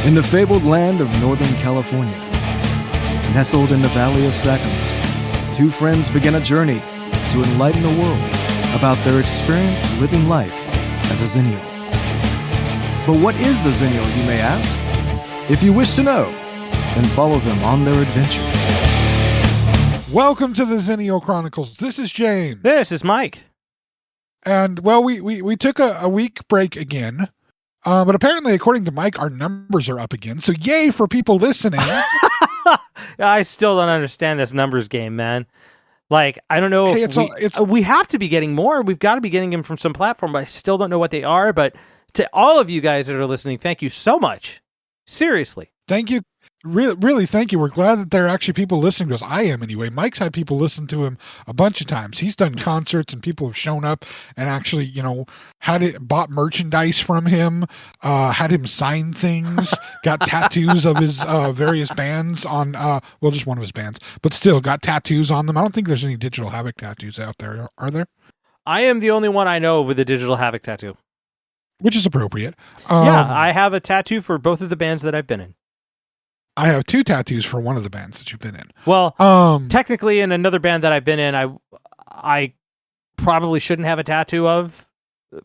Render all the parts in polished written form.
In the fabled land of Northern California, nestled in the Valley of Sacramento, two friends begin a journey to enlighten the world about their experience living life as a Xennial. But what is a Xennial, you may ask? If you wish to know, then follow them on their adventures. Welcome to the Xennial Chronicles. This is James. This is Mike. And, well, we took a week break again. But apparently, according to Mike, our numbers are up again. So yay for people listening. I still don't understand this numbers game, man. Like, I don't know if we have to be getting more. We've got to be getting them from some platform, but I still don't know what they are. But to all of you guys that are listening, thank you so much. Seriously. Thank you. Really, thank you. We're glad that there are actually people listening to us. I am anyway. Mike's had people listen to him a bunch of times. He's done concerts and people have shown up and actually, bought merchandise from him, had him sign things, got tattoos of his various bands on, just one of his bands, but still got tattoos on them. I don't think there's any Digital Havoc tattoos out there. Are there? I am the only one I know with a Digital Havoc tattoo. Which is appropriate. Yeah, I have a tattoo for both of the bands that I've been in. I have two tattoos for one of the bands that you've been in. Well, technically in another band that I've been in, I probably shouldn't have a tattoo of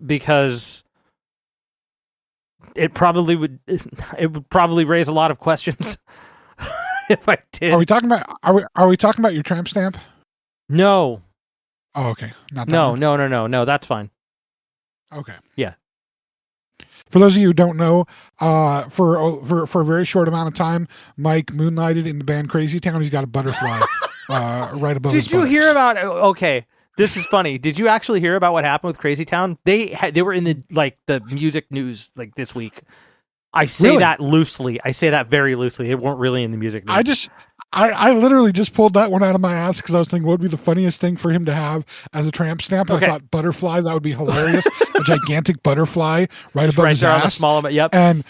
because it would probably raise a lot of questions if I did. Are we talking about your tramp stamp? No. Oh, okay. Not that one. No, that's fine. Okay. Yeah. For those of you who don't know, for a very short amount of time, Mike moonlighted in the band Crazy Town. He's got a butterfly right above his buttocks. Did you hear about? Okay, this is funny. Did you actually hear about what happened with Crazy Town? They were in the music news this week. I say that loosely. I say that very loosely. They weren't really in the music news. I literally just pulled that one out of my ass because I was thinking, what would be the funniest thing for him to have as a tramp stamp? Okay. I thought butterfly, that would be hilarious. A gigantic butterfly right above his ass. On the small, yep. And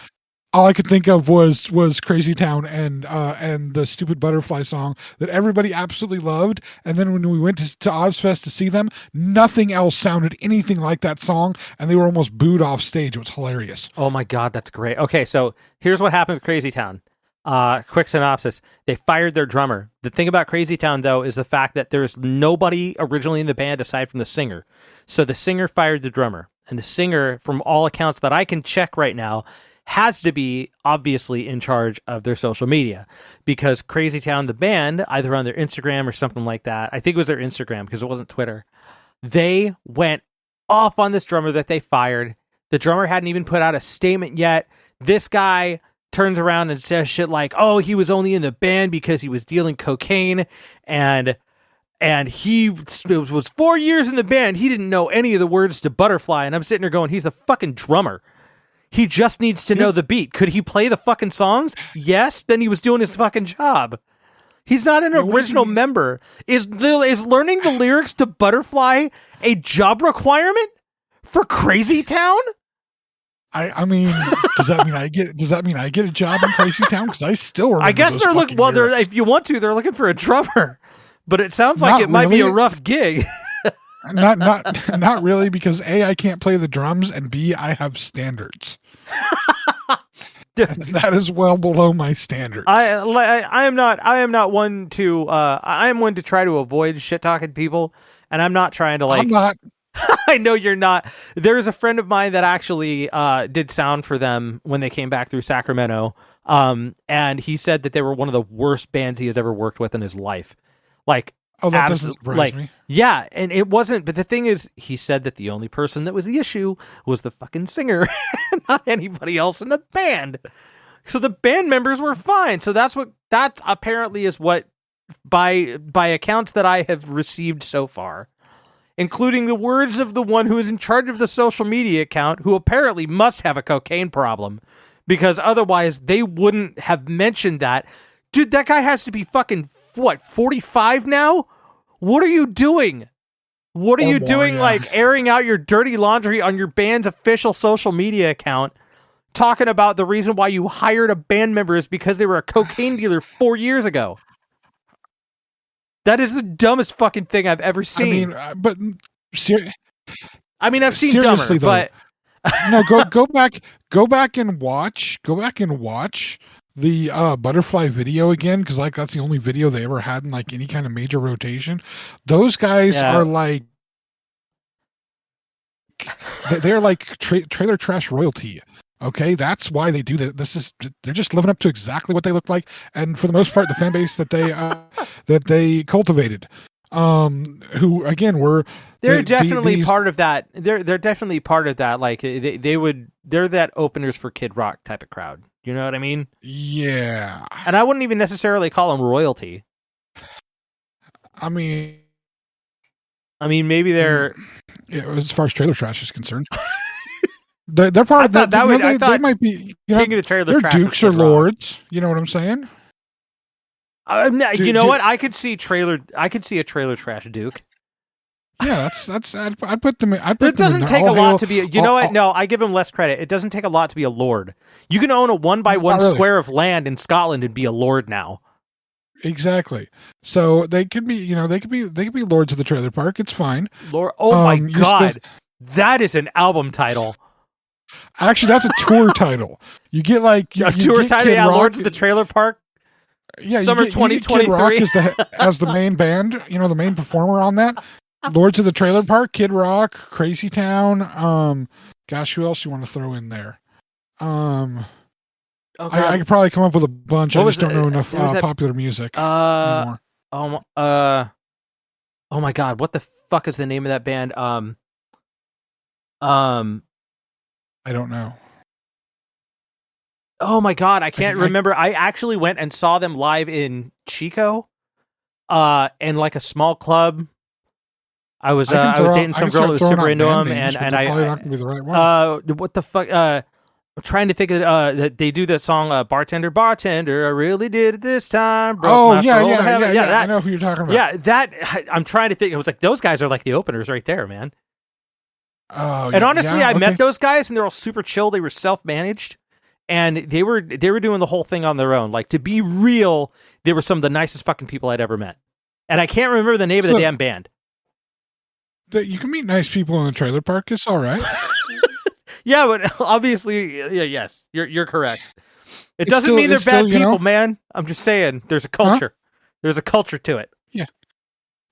all I could think of was Crazy Town and the stupid butterfly song that everybody absolutely loved. And then when we went to Ozfest to see them, nothing else sounded anything like that song, and they were almost booed off stage. It was hilarious. Oh my God, that's great. Okay, so here's what happened with Crazy Town. Quick synopsis. They fired their drummer. The thing about Crazy Town, though, is the fact that there's nobody originally in the band aside from the singer. So the singer fired the drummer. And the singer, from all accounts that I can check right now, has to be obviously in charge of their social media. Because Crazy Town, the band, either on their Instagram or something like that, I think it was their Instagram because it wasn't Twitter, they went off on this drummer that they fired. The drummer hadn't even put out a statement yet. This guy turns around and says shit like, oh, he was only in the band because he was dealing cocaine and he was 4 years in the band. He didn't know any of the words to Butterfly. And I'm sitting there going, he's the fucking drummer. He just needs to know the beat. Could he play the fucking songs? Yes. Then he was doing his fucking job. He's not an original member. Is learning the lyrics to Butterfly a job requirement for Crazy Town? I mean, does that mean I get a job in Crazy Town? Because I still remember. I guess they're looking. Well, if you want to, they're looking for a drummer. But it sounds like it might be a rough gig. not really, because A, I can't play the drums, and B, I have standards. That is well below my standards. I am not one to. I am one to try to avoid shit talking people, and I'm not trying to like. I'm not. I know you're not. There's a friend of mine that actually did sound for them when they came back through Sacramento. And he said that they were one of the worst bands he has ever worked with in his life. Like, that doesn't surprise me. Yeah, and it wasn't. But the thing is, he said that the only person that was the issue was the fucking singer, not anybody else in the band. So the band members were fine. So that apparently is what, by accounts that I have received so far, including the words of the one who is in charge of the social media account, who apparently must have a cocaine problem, because otherwise they wouldn't have mentioned that. Dude, that guy has to be fucking, 45 now? What are you doing? What are you doing, like, airing out your dirty laundry on your band's official social media account, talking about the reason why you hired a band member is because they were a cocaine dealer 4 years ago? That is the dumbest fucking thing I've ever seen. I mean, I've seen dumber, though, but No, go back and watch the butterfly video again, because like that's the only video they ever had in like any kind of major rotation. Those guys Yeah. are like they're like trailer trash royalty. Okay, that's why they do that. They're just living up to exactly what they look like, and for the most part, the fan base that they cultivated, who again were they're definitely part of that. They're definitely part of that. Like they're that openers for Kid Rock type of crowd. You know what I mean? Yeah. And I wouldn't even necessarily call them royalty. I mean, maybe they're as far as trailer trash is concerned. They're part of that. They might be King of the Trailer they're Trash. Dukes or Lords. You know what I'm saying? You know what? I could see a trailer trash Duke. Yeah, that's. I'd put them. It doesn't take a lot to be. You know what? No, I give him less credit. It doesn't take a lot to be a lord. You can own a 1x1 square of land in Scotland and be a lord now. Exactly. So they could be. They could be lords of the trailer park. It's fine. Lord. Oh my God, that is an album title. Actually, that's a tour title. You get like a tour title. Yeah, Lords of the Trailer Park. Yeah, Summer 2023 as the main band. The main performer on that. Lords of the Trailer Park, Kid Rock, Crazy Town. Gosh, who else you want to throw in there? I could probably come up with a bunch. I just don't know enough popular music anymore. Oh my God, what the fuck is the name of that band? I don't know. Oh my God, I can't remember. I actually went and saw them live in Chico, in like a small club. I was dating some girl that was super into them, and I probably not gonna be the right one. What the fuck? I'm trying to think of that. They do that song, "Bartender, Bartender." I really did it this time. Yeah. I know who you're talking about. Yeah, that. I'm trying to think. It was like those guys are like the openers right there, man. Oh, and honestly, I met those guys, and they're all super chill. They were self-managed, and they were doing the whole thing on their own. Like, to be real, they were some of the nicest fucking people I'd ever met. And I can't remember the name of the damn band. You can meet nice people in a trailer park. It's all right. Yeah, but obviously, yes, you're correct. It doesn't mean they're bad people, man. I'm just saying there's a culture. Huh? There's a culture to it. Yeah,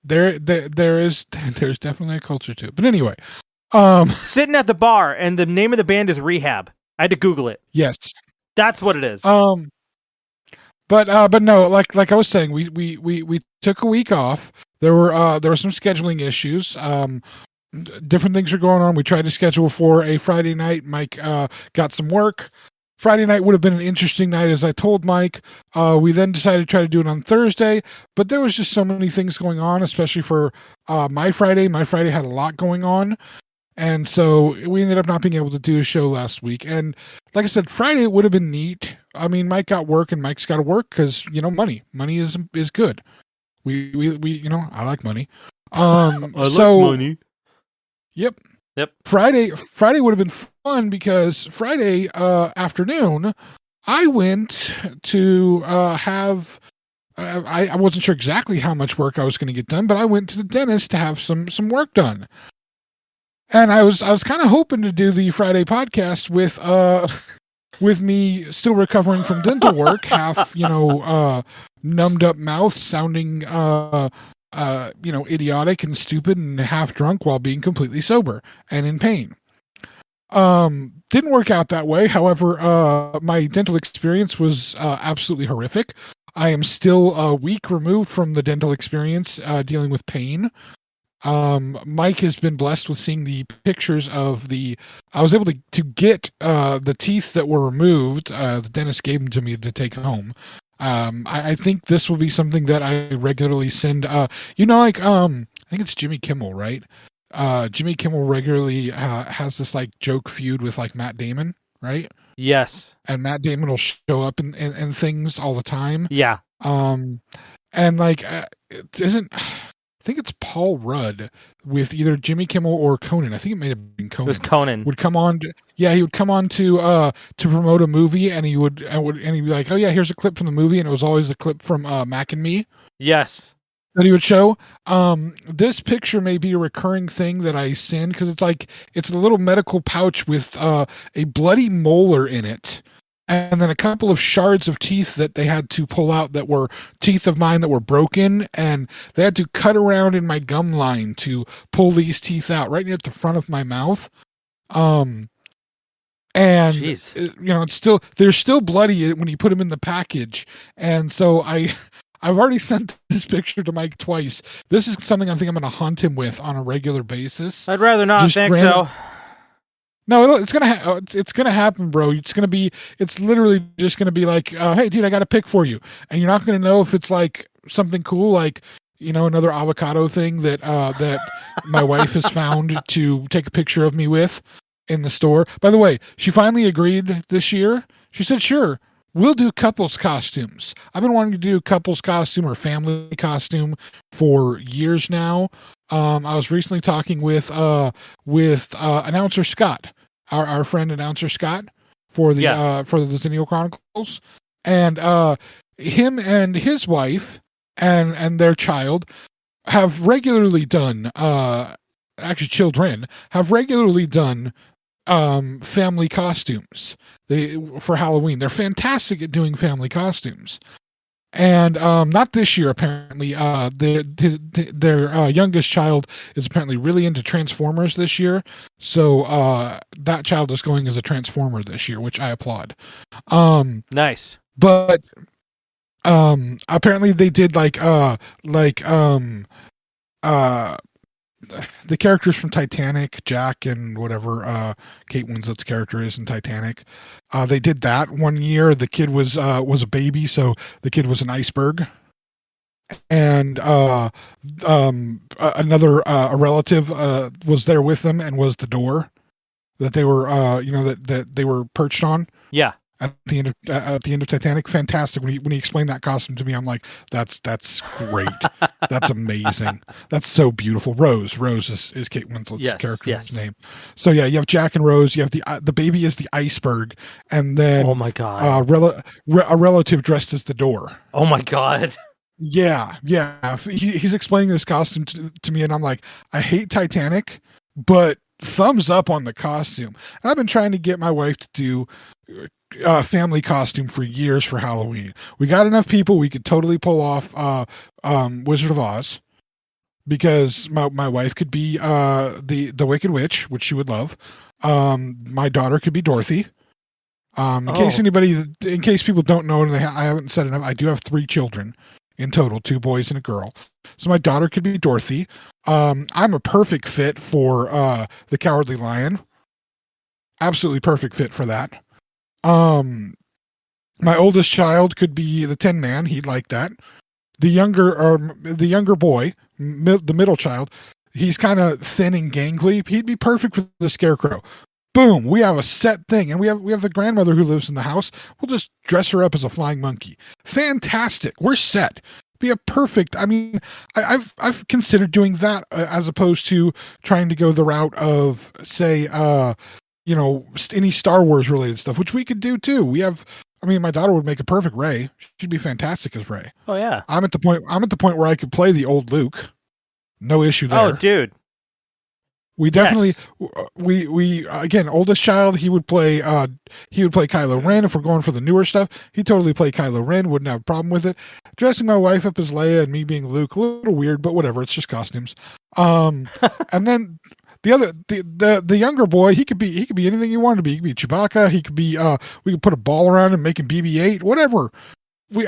there's definitely a culture to it. But anyway. Sitting at the bar, and the name of the band is Rehab. I had to Google it. Yes, that's what it is. But no, like I was saying, we took a week off. There were some scheduling issues. Different things are going on. We tried to schedule for a Friday night. Mike got some work. Friday night would have been an interesting night, as I told Mike. We then decided to try to do it on Thursday, but there was just so many things going on, especially for my Friday. My Friday had a lot going on. And so we ended up not being able to do a show last week. And like I said, Friday would have been neat. I mean, Mike got work and Mike's got to work because, money is good. We I like money. I like money. Yep. Yep. Friday would have been fun because Friday afternoon, I went to have, I wasn't sure exactly how much work I was going to get done, but I went to the dentist to have some work done. And I was kind of hoping to do the Friday podcast with me still recovering from dental work, half numbed up mouth, sounding idiotic and stupid and half drunk while being completely sober and in pain. Didn't work out that way. However, my dental experience was absolutely horrific. I am still a week removed from the dental experience dealing with pain. Mike has been blessed with seeing the pictures of I was able to get the teeth that were removed. The dentist gave them to me to take home. I think this will be something that I regularly send. I think it's Jimmy Kimmel, right? Jimmy Kimmel regularly has this like joke feud with like Matt Damon, right? Yes. And Matt Damon will show up in things all the time. Yeah. And like, I think it's Paul Rudd with either Jimmy Kimmel or Conan. I think it may have been Conan. It was Conan. Would come on. He would come on to promote a movie, and he'd be like, "Oh yeah, here's a clip from the movie," and it was always a clip from Mac and Me. Yes. that he would show. This picture may be a recurring thing that I send because it's a little medical pouch with a bloody molar in it, and then a couple of shards of teeth that they had to pull out that were teeth of mine that were broken, and they had to cut around in my gum line to pull these teeth out right near at the front of my mouth. And Jeez. they're still bloody when you put them in the package, and so I've already sent this picture to Mike twice. This is something I think I'm going to haunt him with on a regular basis. I'd rather not. Just Thanks, though. No, it's gonna happen, bro. It's literally just gonna be like, hey, dude, I got a pic for you, and you're not gonna know if it's like something cool, like another avocado thing that my wife has found to take a picture of me with in the store. By the way, she finally agreed this year. She said, "Sure, we'll do couples costumes." I've been wanting to do couples costume or family costume for years now. I was recently talking with announcer Scott, our friend announcer Scott for the Xennial Chronicles, and him and his wife and their child have regularly done children have regularly done family costumes for Halloween. They're fantastic at doing family costumes. And not this year, apparently. Their youngest child is apparently really into Transformers this year. So that child is going as a Transformer this year, which I applaud. Nice. But apparently they did the characters from Titanic, Jack and whatever Kate Winslet's character is in Titanic. They did that one year. The kid was a baby, so the kid was an iceberg. And another a relative was there with them and was the door that they were that they were perched on. Yeah. At the end of Titanic. Fantastic. When he explained that costume to me, I'm like, that's great. That's amazing. That's so beautiful. Rose is Kate Winslet's character's name. So yeah, you have Jack and Rose. You have the baby is the iceberg, and then oh my god, a relative dressed as the door. Oh my god. Yeah. He's explaining this costume to me, and I'm like, I hate Titanic, but thumbs up on the costume. And I've been trying to get my wife to do family costume for years for Halloween. We got enough people we could totally pull off Wizard of Oz, because my wife could be the Wicked Witch, which she would love. My daughter could be Dorothy. In case people don't know, and I haven't said enough, I do have 3 children in total, 2 boys and a girl. So my daughter could be Dorothy. I'm a perfect fit for the Cowardly Lion. Absolutely perfect fit for that. My oldest child could be the Tin Man. He'd like that. The younger boy, the middle child, he's kind of thin and gangly. He'd be perfect for the Scarecrow. Boom, we have a set thing, and we have the grandmother who lives in the house. We'll just dress her up as a flying monkey. Fantastic. We're set. Be a perfect. I mean, I've considered doing that as opposed to trying to go the route of, say, any Star Wars related stuff, which we could do too. My daughter would make a perfect Rey. She'd be fantastic as Rey. Oh yeah. I'm at the point where I could play the old Luke. No issue there. Oh dude. We definitely we again, oldest child, he would play Kylo Ren. If we're going for the newer stuff, he'd totally play Kylo Ren, wouldn't have a problem with it. Dressing my wife up as Leia and me being Luke, a little weird, but whatever, it's just costumes. And then the younger boy, he could be anything you wanted to be. He could be Chewbacca, he could be we could put a ball around him, make him BB-8, whatever.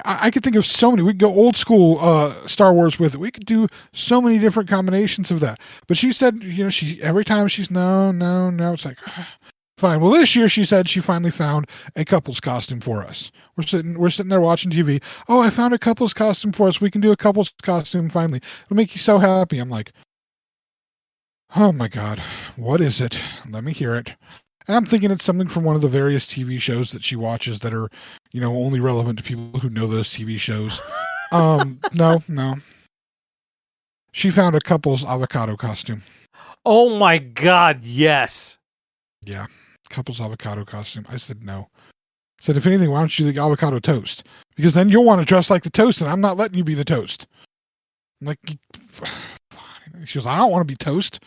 I could think of so many. We could go old school Star Wars with it. We could do so many different combinations of that. But she said, every time she's no. It's like, fine. Well, this year she said she finally found a couple's costume for us. We're sitting there watching TV. Oh, I found a couple's costume for us. We can do a couple's costume finally. It'll make you so happy. I'm like, oh my God, what is it? Let me hear it. And I'm thinking it's something from one of the various TV shows that she watches that are, only relevant to people who know those TV shows. No. She found a couple's avocado costume. Oh my God, yes. Yeah, couple's avocado costume. I said no. I said, if anything, why don't you do the avocado toast? Because then you'll want to dress like the toast, and I'm not letting you be the toast. I'm like, she goes, I don't want to be toast.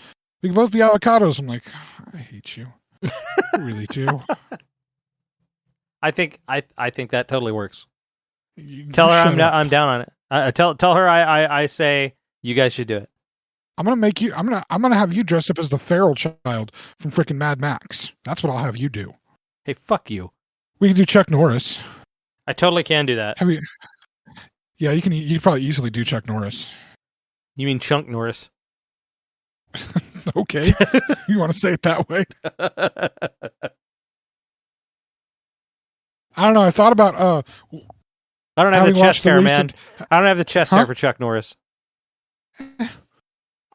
We can both be avocados. I'm like, I hate you. I really do. I think that totally works. You Tell her shut up. I'm down on it. Tell her I say you guys should do it. I'm gonna have you dress up as the feral child from freaking Mad Max. That's what I'll have you do. Hey, fuck you. We can do Chuck Norris. I totally can do that. Have you? Yeah, you can. You can probably easily do Chuck Norris. You mean Chunk Norris? Okay, you want to say it that way? I don't know. I thought about I don't have the having chest watched the hair, man. recent- I don't have the chest hair for Chuck Norris.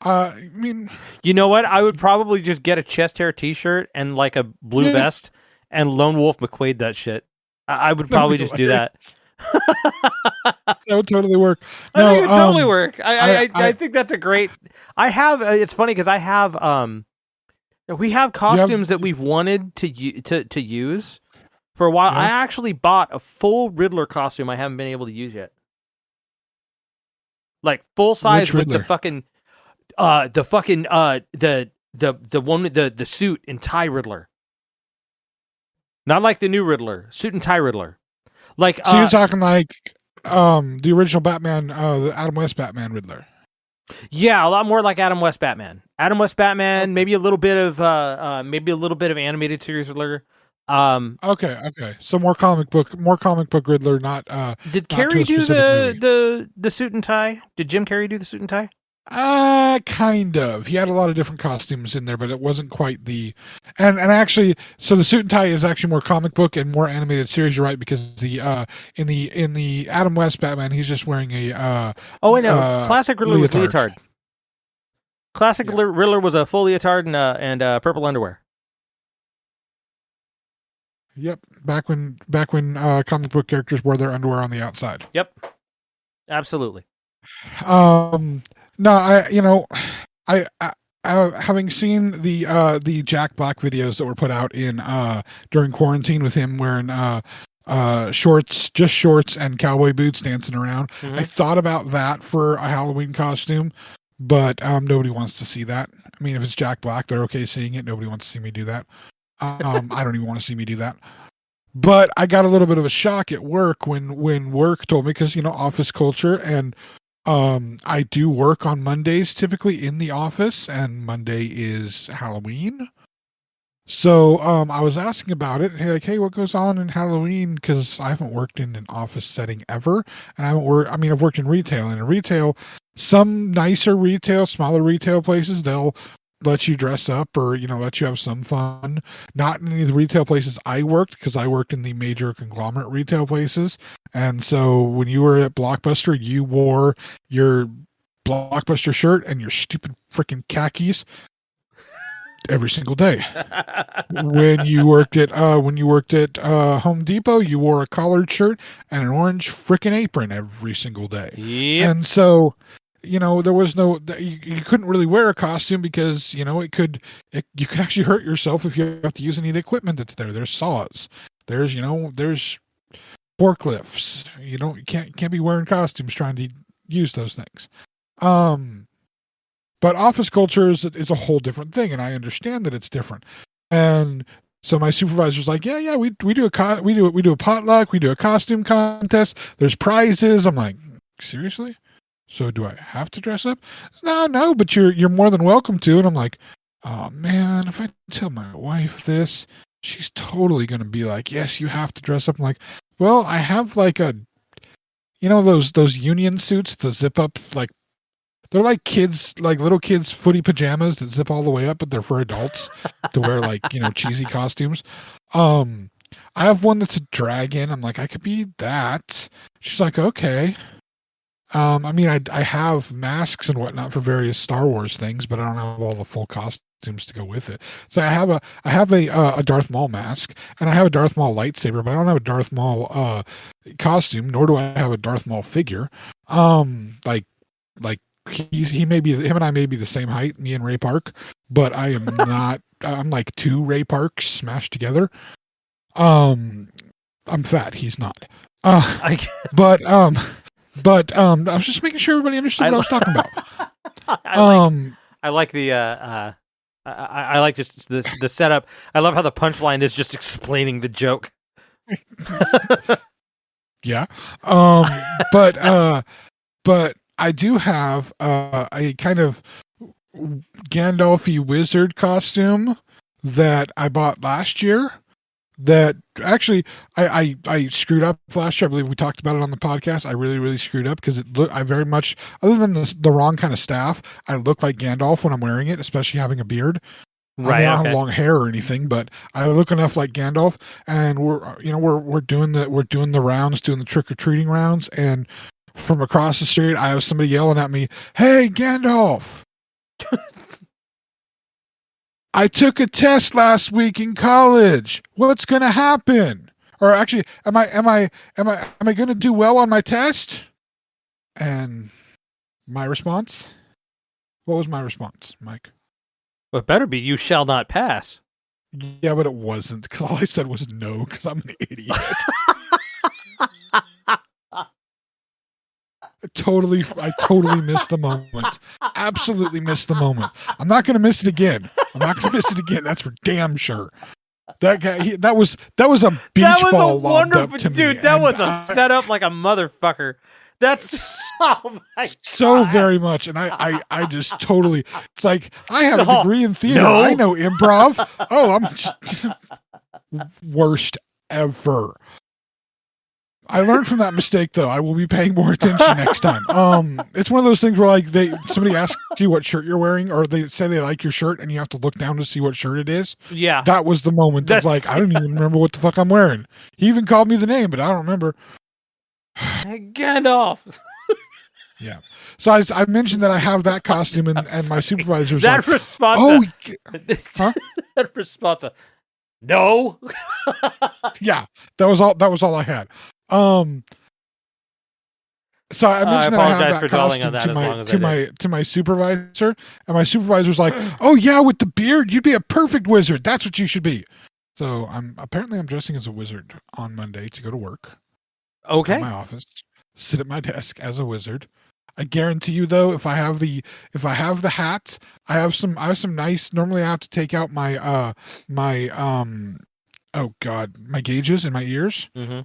I mean, You know what? I would probably just get a chest hair T-shirt and like a blue vest and Lone Wolf McQuaid that shit. I would probably just do that. that would totally work. I think it would totally um, work. I think that's a great. I have. It's funny because I have. We have costumes that we've wanted to use for a while. Yeah. I actually bought a full Riddler costume I haven't been able to use yet. Like full size Which with the Riddler? fucking the one with the suit and tie Riddler. Not like the new Riddler, suit and tie Riddler. Like So you're talking like the original Batman, the Adam West Batman Riddler. yeah, a lot more like Adam West Batman. Adam West Batman, maybe a little bit of animated series Riddler. Okay. So more comic book Riddler, not Did not to Carrey a do specific the suit and tie? Did Jim Carrey do the suit and tie? kind of. He had a lot of different costumes in there, but it wasn't quite the and actually, so the suit and tie is actually more comic book and more animated series. You're right, because the in the Adam West Batman, he's just wearing a Oh, I know. Classic Riddler was leotard. leotard. Classic Riddler was a full leotard and purple underwear. Yep, back when comic book characters wore their underwear on the outside. Yep, absolutely. No, I having seen the Jack Black videos that were put out in during quarantine with him wearing shorts and cowboy boots dancing around. Mhm. I thought about that for a Halloween costume, but nobody wants to see that. I mean, if it's Jack Black, they're okay seeing it. Nobody wants to see me do that. I don't even want to see me do that. But I got a little bit of a shock at work when work told me, because office culture, and I do work on Mondays typically in the office, and Monday is Halloween. So I was asking about it. Hey, what goes on in Halloween? Because I haven't worked in an office setting ever, and I haven't worked. I mean, I've worked in retail, and in retail, some nicer retail, smaller retail places, they'll let you dress up or let you have some fun. Not in any of the retail places I worked, because I worked in the major conglomerate retail places, and so when you were at Blockbuster, you wore your Blockbuster shirt and your stupid freaking khakis every single day. When you worked at Home Depot, you wore a collared shirt and an orange freaking apron every single day. Yep. And so there was no, you couldn't really wear a costume, because you could actually hurt yourself if you have to use any of the equipment that's there. There's saws, there's forklifts. You can't be wearing costumes trying to use those things. But office culture is a whole different thing, and I understand that it's different. And so my supervisor's like, yeah, we do a potluck, we do a costume contest. There's prizes. I'm like, seriously? So do I have to dress up? No, but you're more than welcome to. And I'm like, oh man, if I tell my wife this, she's totally going to be like, yes, you have to dress up. I'm like, well, I have like those union suits, the zip up, like they're like little kids footy pajamas that zip all the way up, but they're for adults to wear cheesy costumes. I have one that's a dragon. I'm like, I could be that. She's like, okay. I mean, I have masks and whatnot for various Star Wars things, but I don't have all the full costumes to go with it. So I have a Darth Maul mask, and I have a Darth Maul lightsaber, but I don't have a Darth Maul costume, nor do I have a Darth Maul figure. Like him and I may be the same height, me and Ray Park, but I am not. I'm like two Ray Parks smashed together. I'm fat. He's not. But But I was just making sure everybody understood what I was talking about. I like the I like just the setup. I love how the punchline is just explaining the joke. Yeah. But I do have a kind of Gandalf-y wizard costume that I bought last year. That actually I screwed up last year. I believe we talked about it on the podcast. I really screwed up because I very much, other than the wrong kind of staff, I look like Gandalf when I'm wearing it, especially having a beard. Right. I don't have long hair or anything, but I look enough like Gandalf. And we're doing the rounds, doing the trick or treating rounds, and from across the street, I have somebody yelling at me, "Hey, Gandalf! I took a test last week in college. What's going to happen? Or actually, am I going to do well on my test?" And my response? What was my response, Mike? Well, it better be you shall not pass. Yeah, but it wasn't, because all I said was no, because I'm an idiot. I totally missed the moment. Absolutely missed the moment. I'm not going to miss it again. That's for damn sure. That guy, that was a beach ball lobbed up to me. Dude, that was a setup like a motherfucker. That's oh my God. So very much, and I just totally. It's like I have a degree in theater. No. I know improv. Oh, I'm just worst ever. I learned from that mistake, though. I will be paying more attention next time. It's one of those things where like somebody asks you what shirt you're wearing, or they say they like your shirt, and you have to look down to see what shirt it is. Yeah, that was the moment of like, I don't even remember what the fuck I'm wearing. He even called me the name, but I don't remember. Gandalf. Yeah. So I mentioned that I have that costume, and my supervisor's that like, response. "Oh, huh?" That response. No. Yeah, that was all I had. So I mentioned that I have that costume to my supervisor, and my supervisor's like, "Oh yeah, with the beard, you'd be a perfect wizard. That's what you should be." So I'm dressing as a wizard on Monday to go to work. Okay. At my office, sit at my desk as a wizard. I guarantee you, though, if I have the hat, I have some nice. Normally, I have to take out my my gauges in my ears. Mm-hmm.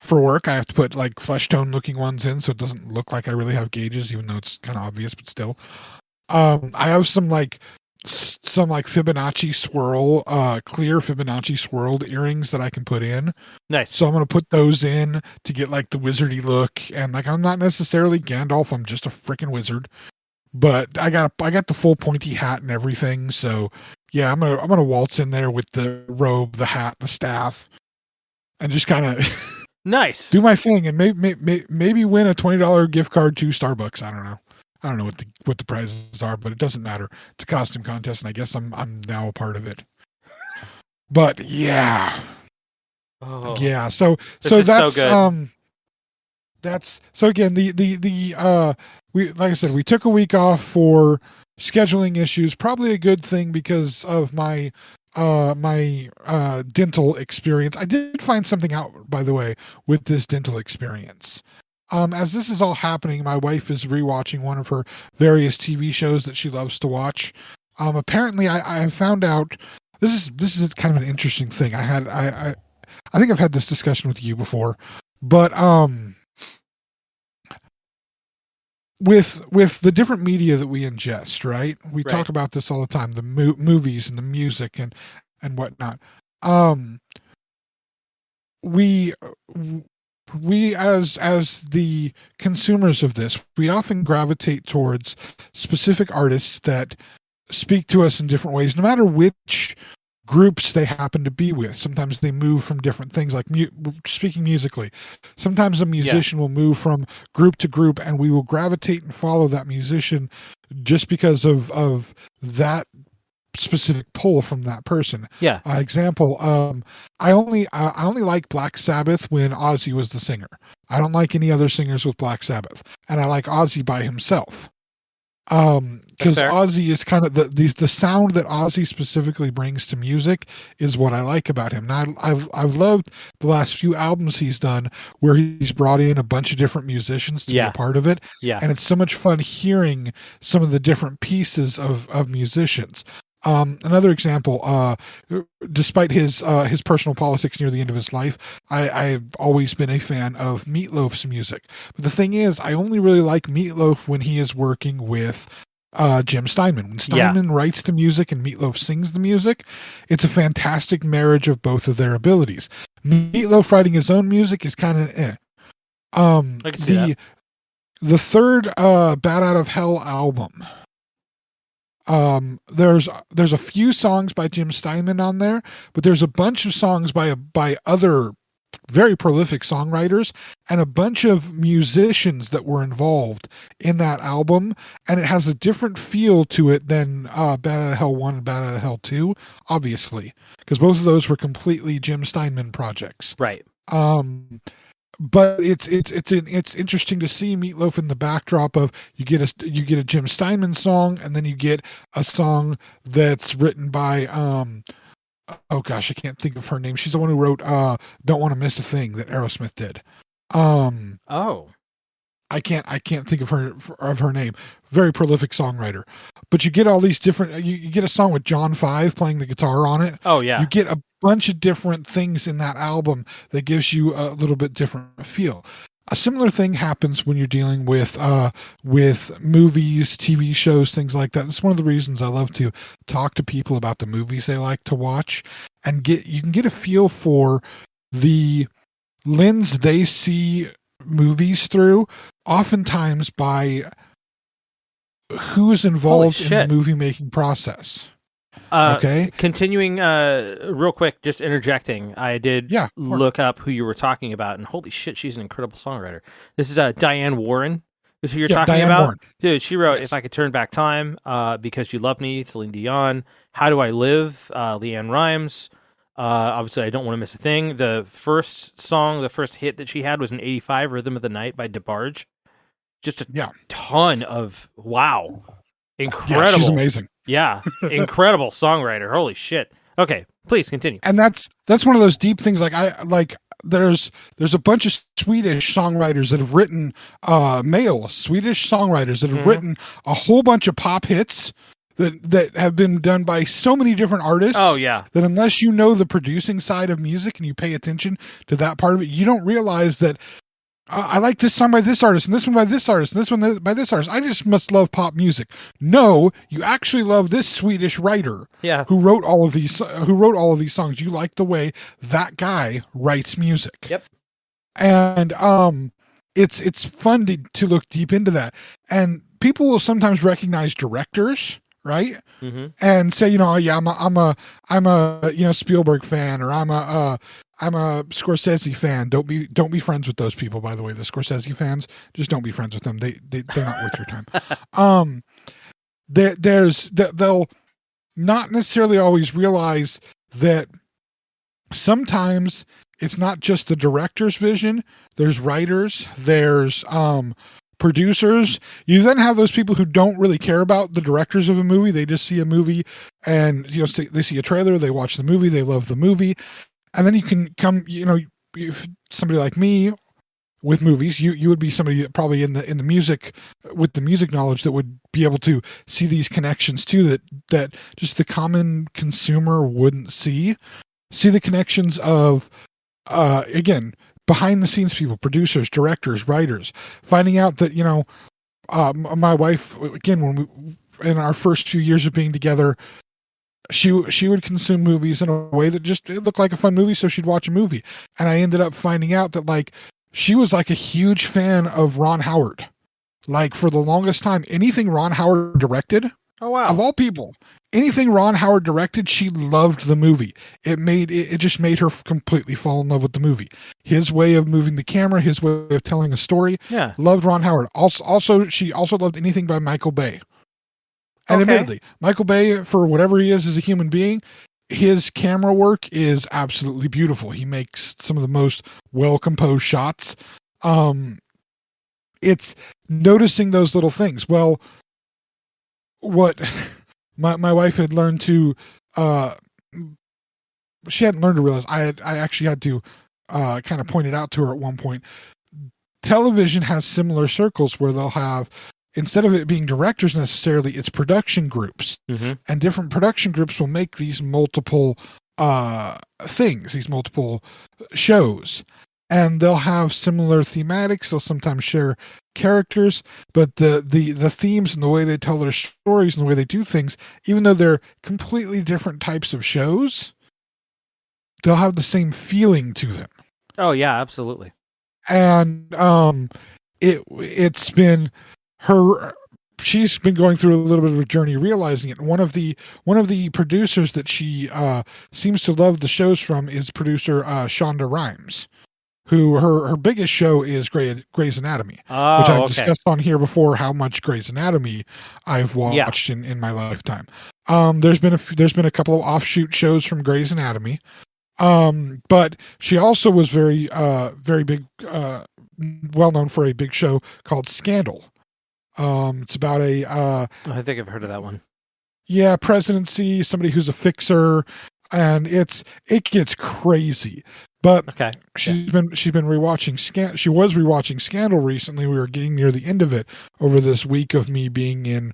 For work, I have to put like flesh tone looking ones in, so it doesn't look like I really have gauges, even though it's kind of obvious, but still. I have some Fibonacci swirl, clear Fibonacci swirled earrings that I can put in. Nice. So I'm going to put those in to get like the wizardy look. And like, I'm not necessarily Gandalf. I'm just a freaking wizard, but I got the full pointy hat and everything. So yeah, I'm going to waltz in there with the robe, the hat, the staff, and just kind of nice do my thing, and maybe win a $20 gift card to Starbucks. I don't know what the prizes are, but it doesn't matter. It's a costume contest, and I guess I'm now a part of it. But yeah. Oh. Yeah. So that's so again, we, like I said, we took a week off for scheduling issues, probably a good thing because of my dental experience. I did find something out, by the way, with this dental experience. As this is all happening, my wife is rewatching one of her various TV shows that she loves to watch. Apparently I have found out this is kind of an interesting thing. I think I've had this discussion with you before, but with the different media that we ingest, right? We talk about this all the time, the movies and the music and whatnot. We as the consumers of this, we often gravitate towards specific artists that speak to us in different ways, no matter which groups they happen to be with. Sometimes they move from different things, like speaking musically. Sometimes a musician will move from group to group, and we will gravitate and follow that musician just because of that specific pull from that person. Yeah. Example, I only like Black Sabbath when Ozzy was the singer. I don't like any other singers with Black Sabbath, and I like Ozzy by himself. Because fair. Ozzy is kind of the sound that Ozzy specifically brings to music is what I like about him. And I've loved the last few albums he's done where he's brought in a bunch of different musicians to be Yeah. a part of it. Yeah. And it's so much fun hearing some of the different pieces of musicians. Another example, despite his personal politics near the end of his life, I've always been a fan of Meatloaf's music. But the thing is, I only really like Meatloaf when he is working with Jim Steinman. When Steinman writes the music and Meatloaf sings the music, it's a fantastic marriage of both of their abilities. Meatloaf writing his own music is kind of I can see that. The third Bat Out of Hell album. There's a few songs by Jim Steinman on there, but there's a bunch of songs by other very prolific songwriters and a bunch of musicians that were involved in that album, and it has a different feel to it than Bat Out of Hell 1 and Bat Out of Hell 2, obviously, because both of those were completely Jim Steinman projects. Right. But it's interesting to see Meatloaf in the backdrop of you get a Jim Steinman song, and then you get a song that's written by oh gosh, I can't think of her name. She's the one who wrote "Don't Want to Miss a Thing" that Aerosmith did. I can't think of her name. Very prolific songwriter. But you get all these different. You get a song with John 5 playing the guitar on it. Oh yeah. You get a bunch of different things in that album that gives you a little bit different feel. A similar thing happens when you're dealing with movies, TV shows, things like that. That's one of the reasons I love to talk to people about the movies they like to watch, and you can get a feel for the lens they see movies through, oftentimes by who's involved in the movie making process. Okay. Continuing, real quick, just interjecting. I did look up who you were talking about, and holy shit, she's an incredible songwriter. This is Diane Warren. Is who you're talking Diane about? Warren. Dude, she wrote "If I Could Turn Back Time," "Because You Love Me," Celine Dion, "How Do I Live," Leanne Rimes. Obviously, I Don't Want to Miss a Thing. The first song, the first hit that she had was in '85, "Rhythm of the Night" by DeBarge. Just a ton of incredible. Yeah, she's amazing. Yeah, incredible songwriter. Holy shit. Okay, please continue. And that's one of those deep things. There's a bunch of Swedish songwriters that have written male Swedish songwriters that have written a whole bunch of pop hits that have been done by so many different artists. Oh yeah. That unless you know the producing side of music and you pay attention to that part of it, you don't realize that I like this song by this artist, and this one by this artist, and this one by this artist. I just must love pop music. No, you actually love this Swedish writer, who wrote all of these songs. You like the way that guy writes music. Yep. And it's fun to look deep into that. And people will sometimes recognize directors, right? Mm-hmm. And say, I'm a Spielberg fan, or I'm a Scorsese fan. Don't be friends with those people, by the way. The Scorsese fans, just don't be friends with them. They're not worth your time. They'll not necessarily always realize that sometimes it's not just the director's vision. There's writers, there's producers. You then have those people who don't really care about the directors of a movie. They just see a movie and they see a trailer, they watch the movie, they love the movie. And then you can come, if somebody like me with movies, you would be somebody that probably in the music, with the music knowledge, that would be able to see these connections too, that just the common consumer wouldn't see. See the connections of, again, behind the scenes people, producers, directors, writers, finding out that, my wife, again, when we, in our first few years of being together, she would consume movies in a way that just, it looked like a fun movie, so she'd watch a movie. And I ended up finding out that she was a huge fan of Ron Howard. For the longest time, anything Ron Howard directed, oh wow, of all people, anything Ron Howard directed, she loved the movie. It just made her completely fall in love with the movie. His way of moving the camera, his way of telling a story. Yeah, loved Ron Howard. Also, she also loved anything by Michael Bay. And admittedly, Michael Bay, for whatever he is as a human being, his camera work is absolutely beautiful. He makes some of the most well-composed shots. It's noticing those little things. Well, what my wife had learned to she hadn't learned to realize I actually had to kind of point it out to her at one point. Television has similar circles where they'll have, instead of it being directors necessarily, it's production groups. Mm-hmm. And different production groups will make these multiple things, these multiple shows. And they'll have similar thematics. They'll sometimes share characters, but the themes and the way they tell their stories and the way they do things, even though they're completely different types of shows, they'll have the same feeling to them. Oh yeah, absolutely. And it's been she's been going through a little bit of a journey realizing it. One of the producers that she seems to love the shows from is producer Shonda Rhimes, who her biggest show is Grey's Anatomy, which I've discussed on here before, how much Grey's Anatomy I've watched in my lifetime. There's been a couple of offshoot shows from Grey's Anatomy. But she also was very big, well known for a big show called Scandal. It's about I think I've heard of that one. Yeah, presidency, somebody who's a fixer, and it gets crazy. But she's been rewatching she was rewatching Scandal recently. We were getting near the end of it over this week of me being in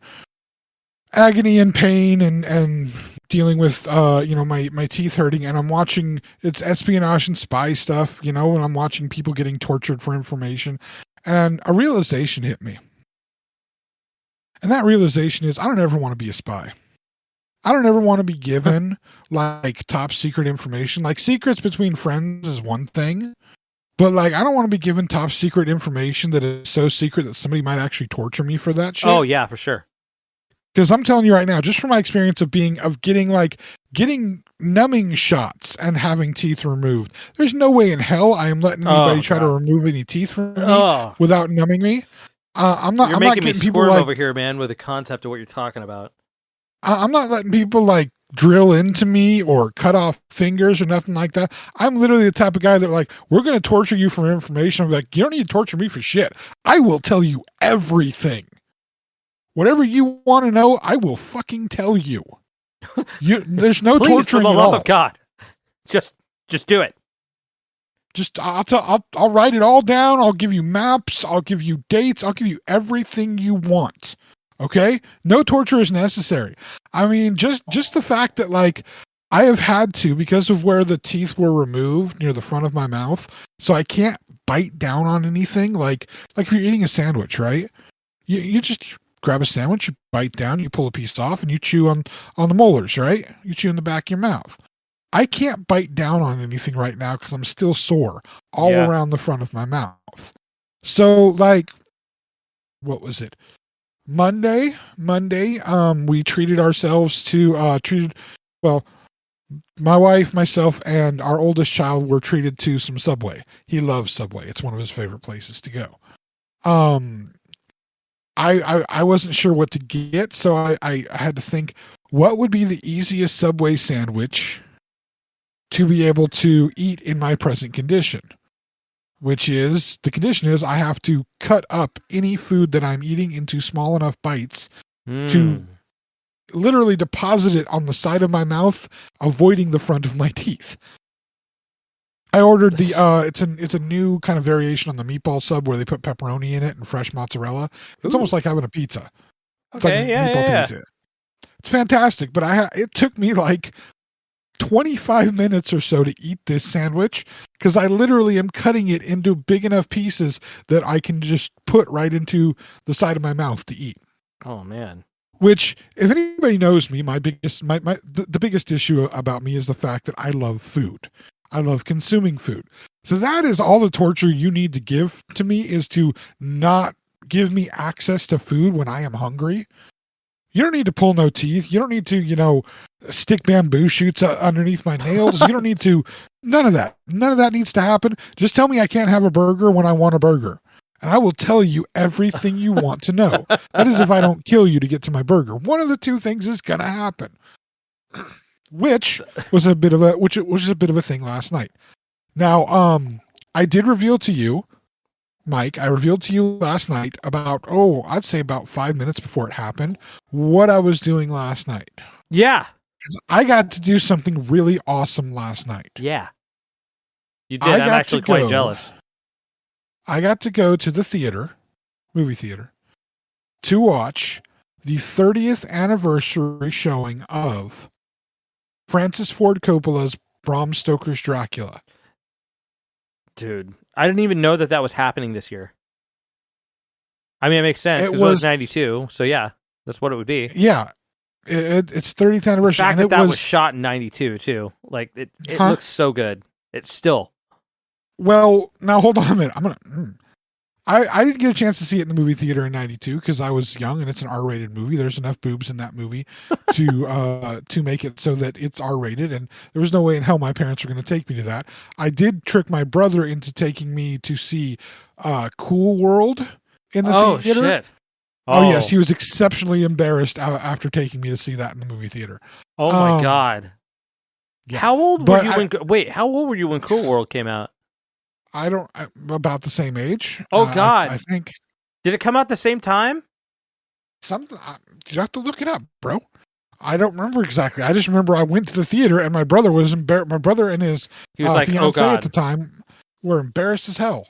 agony and pain and dealing with my teeth hurting, and I'm watching, it's espionage and spy stuff, and I'm watching people getting tortured for information, and a realization hit me. And that realization is, I don't ever want to be a spy. I don't ever want to be given like top secret information. Like, secrets between friends is one thing, but like, I don't want to be given top secret information that is so secret that somebody might actually torture me for that shit. Oh yeah, for sure. Because I'm telling you right now, just from my experience of getting numbing shots and having teeth removed, there's no way in hell I am letting anybody try to remove any teeth from me without numbing me. I'm not. You're I'm making not me getting people squirm like, over here, man, with the concept of what you're talking about. I'm not letting people like drill into me or cut off fingers or nothing like that. I'm literally the type of guy that like, we're going to torture you for information. I'm like, you don't need to torture me for shit. I will tell you everything. Whatever you want to know, I will fucking tell you. There's no Please, torturing for the at love all. of God, just do it. Just I'll write it all down. I'll give you maps. I'll give you dates. I'll give you everything you want. Okay? No torture is necessary. I mean, just the fact that like I have had to, because of where the teeth were removed near the front of my mouth, so I can't bite down on anything. Like if you're eating a sandwich, right? You just grab a sandwich, you bite down, you pull a piece off, and you chew on the molars, right? You chew in the back of your mouth. I can't bite down on anything right now because I'm still sore all around the front of my mouth. So, like, what was it? Monday, we treated ourselves to, my wife, myself, and our oldest child were treated to some Subway. He loves Subway. It's one of his favorite places to go. I wasn't sure what to get, so I had to think, what would be the easiest Subway sandwich to be able to eat in my present condition? The condition is I have to cut up any food that I'm eating into small enough bites to literally deposit it on the side of my mouth, avoiding the front of my teeth. I ordered it's a new kind of variation on the meatball sub where they put pepperoni in it and fresh mozzarella. It's almost like having a pizza. It's like meatball pizza. It's fantastic, but it took me like 25 minutes or so to eat this sandwich because I literally am cutting it into big enough pieces that I can just put right into the side of my mouth to eat. Oh man. Which, if anybody knows me, the biggest issue about me is the fact that I love food. I love consuming food. So that is all the torture you need to give to me, is to not give me access to food when I am hungry. You don't need to pull no teeth. You don't need to, stick bamboo shoots underneath my nails. You don't need to, none of that. None of that needs to happen. Just tell me I can't have a burger when I want a burger. And I will tell you everything you want to know. That is if I don't kill you to get to my burger. One of the two things is going to happen. Which was a bit of a thing last night. Now, I did reveal to you Mike, I revealed to you last night I'd say about 5 minutes before it happened, what I was doing last night. Yeah. 'Cause I got to do something really awesome last night. Yeah. You did. I'm actually quite jealous. I got to go to the movie theater, to watch the 30th anniversary showing of Francis Ford Coppola's Bram Stoker's Dracula. Dude, I didn't even know that was happening this year. I mean, it makes sense because it was 92. So yeah, that's what it would be. Yeah. It's 30th anniversary. The fact that was shot in 92 too. Like it looks so good. It's still. Well, now hold on a minute. I didn't get a chance to see it in the movie theater in 92 because I was young and it's an R-rated movie. There's enough boobs in that movie to make it so that it's R-rated, and there was no way in hell my parents were going to take me to that. I did trick my brother into taking me to see Cool World in the theater. Oh, shit. Oh, yes. He was exceptionally embarrassed after taking me to see that in the movie theater. Oh, my God. Yeah. How old were you how old were you when Cool World came out? About the same age. Oh, God. I think. Did it come out the same time? You have to look it up, bro. I don't remember exactly. I just remember I went to the theater and my brother was embarrassed. My brother and his fiance at the time were embarrassed as hell.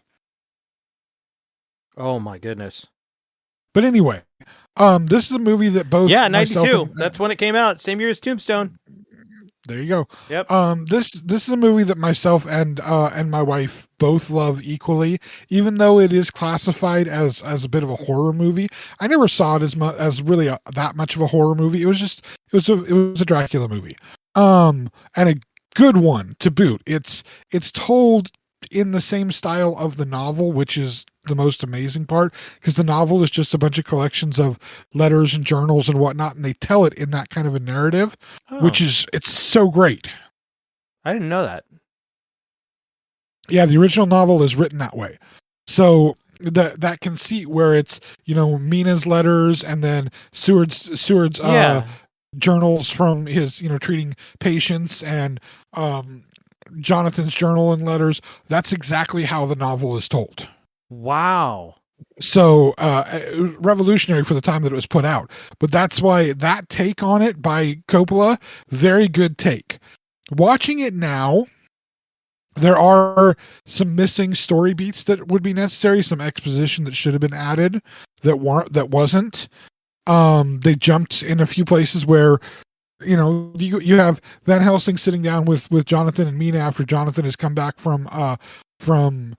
Oh, my goodness. But anyway, this is a movie that both 92. That's when it came out. Same year as Tombstone. There you go. Yep. This is a movie that myself and my wife both love equally, even though it is classified as a bit of a horror movie. I never saw it as really that much of a horror movie. It was a Dracula movie, and a good one to boot. It's told in the same style of the novel, which is the most amazing part, because the novel is just a bunch of collections of letters and journals and whatnot, and they tell it in that kind of a narrative, it's so great. I didn't know that. Yeah, the original novel is written that way. So that conceit where it's, Mina's letters and then Seward's journals from his, treating patients, and Jonathan's journal and letters, that's exactly how the novel is told. Wow. So revolutionary for the time that it was put out. But that's why that take on it by Coppola, very good take. Watching it now, there are some missing story beats that would be necessary, some exposition that should have been added that wasn't. They jumped in a few places where you have Van Helsing sitting down with Jonathan and Mina after Jonathan has come back from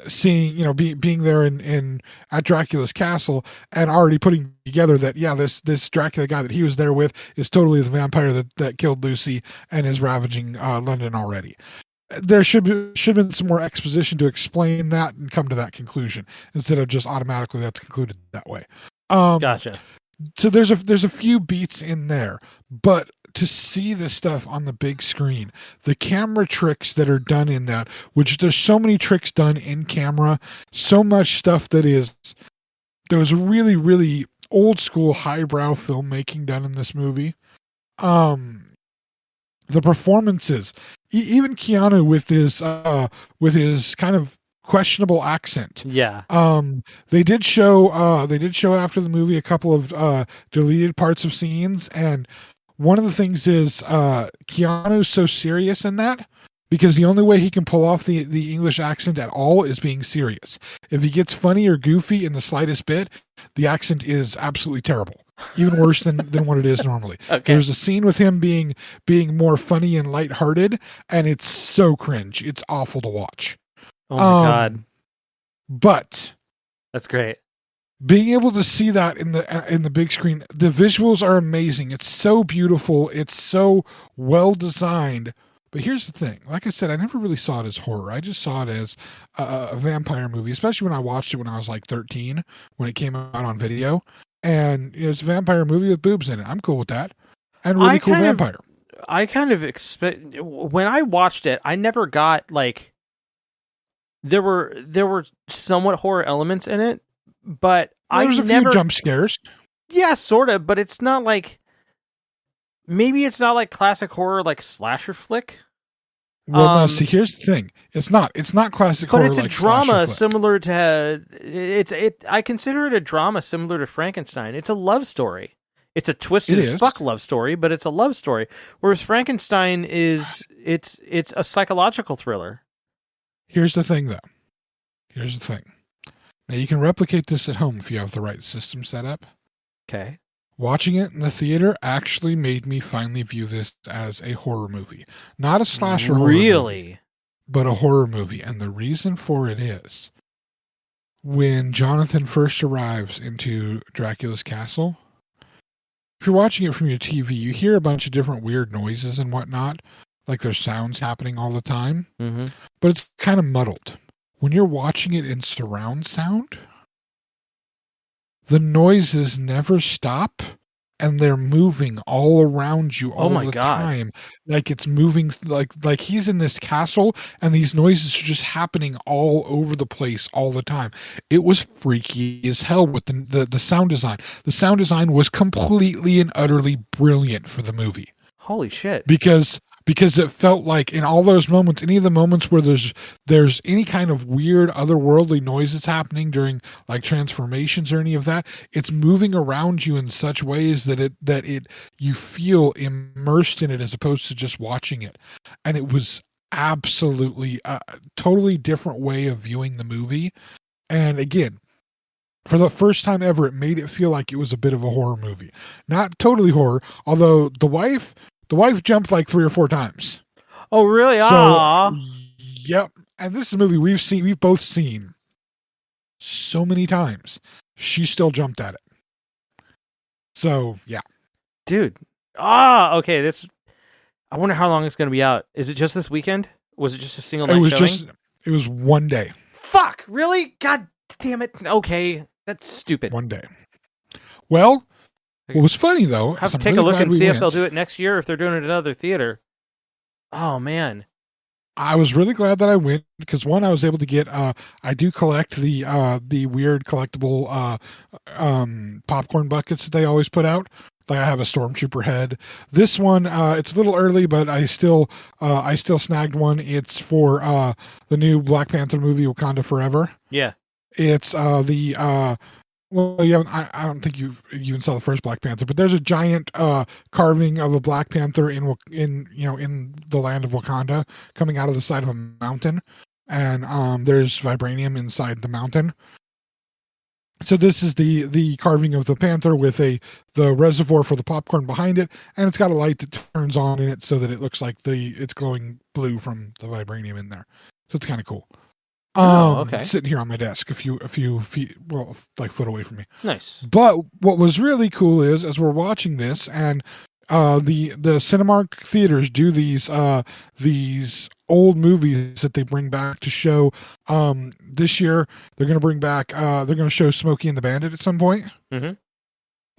seeing, being there at Dracula's castle, and already putting together that, this Dracula guy that he was there with is totally the vampire that killed Lucy and is ravaging London already. There should have been some more exposition to explain that and come to that conclusion instead of just automatically that's concluded that way. Gotcha. So there's a few beats in there, but to see this stuff on the big screen, the camera tricks that are done in that, which there's so many tricks done in camera, so much stuff there was really, really old school highbrow filmmaking done in this movie. The performances, even Keanu with his kind of questionable accent. Yeah. They did show after the movie a couple of deleted parts of scenes, and one of the things is Keanu's so serious in that because the only way he can pull off the English accent at all is being serious. If he gets funny or goofy in the slightest bit, the accent is absolutely terrible. Even worse than what it is normally. Okay. There's a scene with him being more funny and lighthearted, and it's so cringe. It's awful to watch. Oh my God. But that's great. Being able to see that in the big screen, the visuals are amazing. It's so beautiful. It's so well designed. But here's the thing. Like I said, I never really saw it as horror. I just saw it as a vampire movie, especially when I watched it when I was like 13, when it came out on video. And it's a vampire movie with boobs in it. I'm cool with that. And really cool vampire. I kind of expect, when I watched it, I never got like, there were somewhat horror elements in it, but There's a few jump scares. Yeah, sort of, but it's not like, maybe it's not like classic horror, like slasher flick. Well, no. See, here's the thing. It's not classic but horror. it's a like drama slasher flick. similar to I consider it a drama similar to Frankenstein. It's a love story. It's a twisted It as is. fuck love story, but it's a love story. Whereas Frankenstein is it's a psychological thriller. Here's the thing, though. Here's the thing. Now, you can replicate this at home if you have the right system set up. Okay. Watching it in the theater actually made me finally view this as a horror movie. Not a slasher horror movie, Really? but a horror movie. And the reason for it is when Jonathan first arrives into Dracula's castle, if you're watching it from your TV, you hear a bunch of different weird noises and whatnot. Like there's sounds happening all the time, Mm-hmm. but it's kind of muddled. When you're watching it in surround sound, the noises never stop and they're moving all around you all the time. Like it's moving, like he's in this castle and these noises are just happening all over the place all the time. It was freaky as hell with the sound design. The sound design was completely and utterly brilliant for the movie. Holy shit. Because it felt like in all those moments, any of the moments where there's any kind of weird otherworldly noises happening during like transformations or any of that, it's moving around you in such ways that you feel immersed in it as opposed to just watching it. And it was absolutely a totally different way of viewing the movie. And again, for the first time ever, it made it feel like it was a bit of a horror movie. Not totally horror, although the wife jumped like 3 or 4 times. Oh, really? So, yep. And this is a movie we've both seen so many times. She still jumped at it. So, yeah. Dude. Okay. I wonder how long it's going to be out. Is it just this weekend? Was it just a single night showing? It was one day. Fuck, really? God damn it. Okay. That's stupid. One day. Well, what was funny though, have to take a look and see if they'll do it next year or if they're doing it at another theater. Oh man, I was really glad that I went because one, I was able to get. I do collect the weird collectible popcorn buckets that they always put out. Like I have a stormtrooper head. This one, it's a little early, but I still snagged one. It's for the new Black Panther movie, Wakanda Forever. Yeah, it's well, I don't think you even saw the first Black Panther, but there's a giant carving of a Black Panther in the land of Wakanda coming out of the side of a mountain, and there's vibranium inside the mountain. So this is the carving of the panther with the reservoir for the popcorn behind it, and it's got a light that turns on in it so that it looks like it's glowing blue from the vibranium in there. So it's kind of cool. Okay. Sitting here on my desk, a few feet, well, like foot away from me. Nice. But what was really cool is, as we're watching this, and the Cinemark theaters do these old movies that they bring back to show. This year they're going to bring back. They're going to show Smokey and the Bandit at some point. Mm-hmm.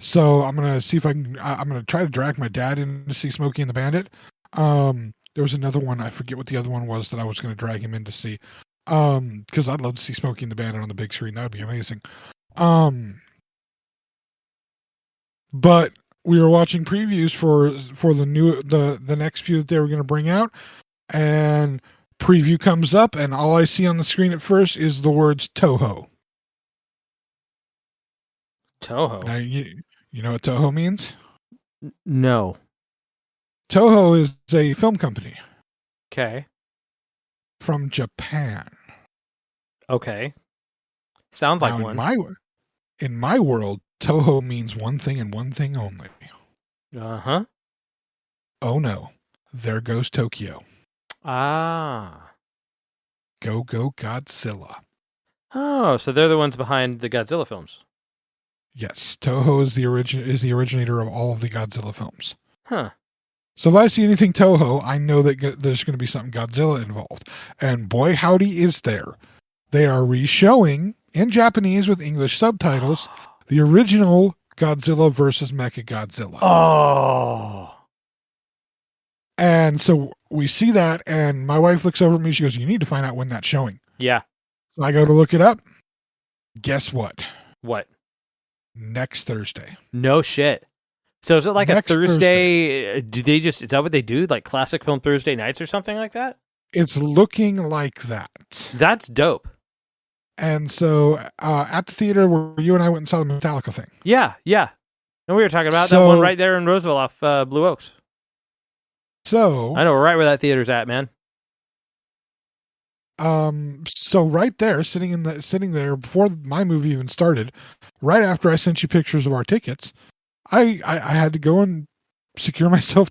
So I'm going to see if I can. I'm going to try to drag my dad in to see Smokey and the Bandit. There was another one. I forget what the other one was that I was going to drag him in to see. Because I'd love to see Smokey and the Bandit on the big screen. That would be amazing. But we were watching previews for the next few that they were going to bring out, and preview comes up, and all I see on the screen at first is the words Toho. Toho. Now you know what Toho means? No. Toho is a film company. Okay. From Japan. Okay. Sounds like one. In my world, Toho means one thing and one thing only. Uh-huh. Oh no. There goes Tokyo. Ah. Go Godzilla. Oh, so they're the ones behind the Godzilla films. Yes. Toho is the originator of all of the Godzilla films. Huh. So if I see anything Toho, I know that there's going to be something Godzilla involved. And boy, howdy is there. They are re-showing, in Japanese with English subtitles, the original Godzilla versus Mechagodzilla. Oh. And so we see that, and my wife looks over at me. She goes, "You need to find out when that's showing." Yeah. So I go to look it up. Guess what? What? Next Thursday. No shit. So is it like Next a Thursday? Is that what they do? Like classic film Thursday nights or something like that? It's looking like that. That's dope. And so at the theater where you and I went and saw the Metallica thing. Yeah. And we were talking about that one right there in Roseville off Blue Oaks. So I know right where that theater's at, man. So right there, sitting there before my movie even started, right after I sent you pictures of our tickets, I had to go and secure myself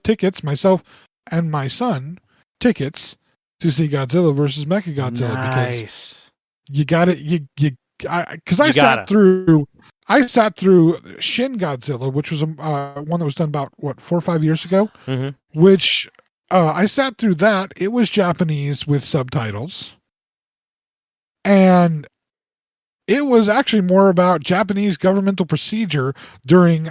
and my son tickets to see Godzilla versus Mechagodzilla because you got it. I sat through Shin Godzilla, which was one that was done about 4 or 5 years ago, which I sat through that. It was Japanese with subtitles. And it was actually more about Japanese governmental procedure during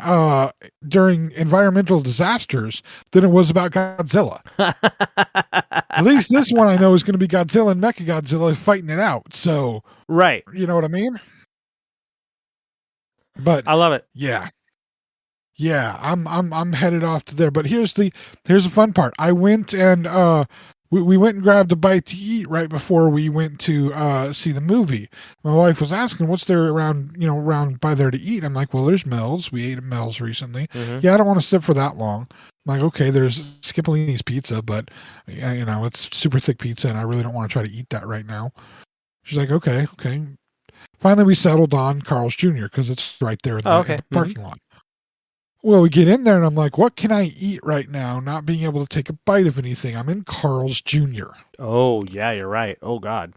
environmental disasters than it was about Godzilla. At least this one I know is going to be Godzilla and Mechagodzilla fighting it out. So, right, you know what I mean? But I love it. Yeah, I'm headed off to there. But here's the fun part. I went and we went and grabbed a bite to eat right before we went to see the movie. My wife was asking, what's there around by there to eat? I'm like, well, there's Mel's. We ate at Mel's recently. Yeah, I don't want to sit for that long. I'm like, okay, there's Scipollini's pizza, but it's super thick pizza and I really don't want to try to eat that right now. She's like, okay. Finally, we settled on Carl's Jr. because it's right there in the parking lot. Well, we get in there and I'm like, what can I eat right now? Not being able to take a bite of anything. I'm in Carl's Jr. Oh, yeah, you're right. Oh, God.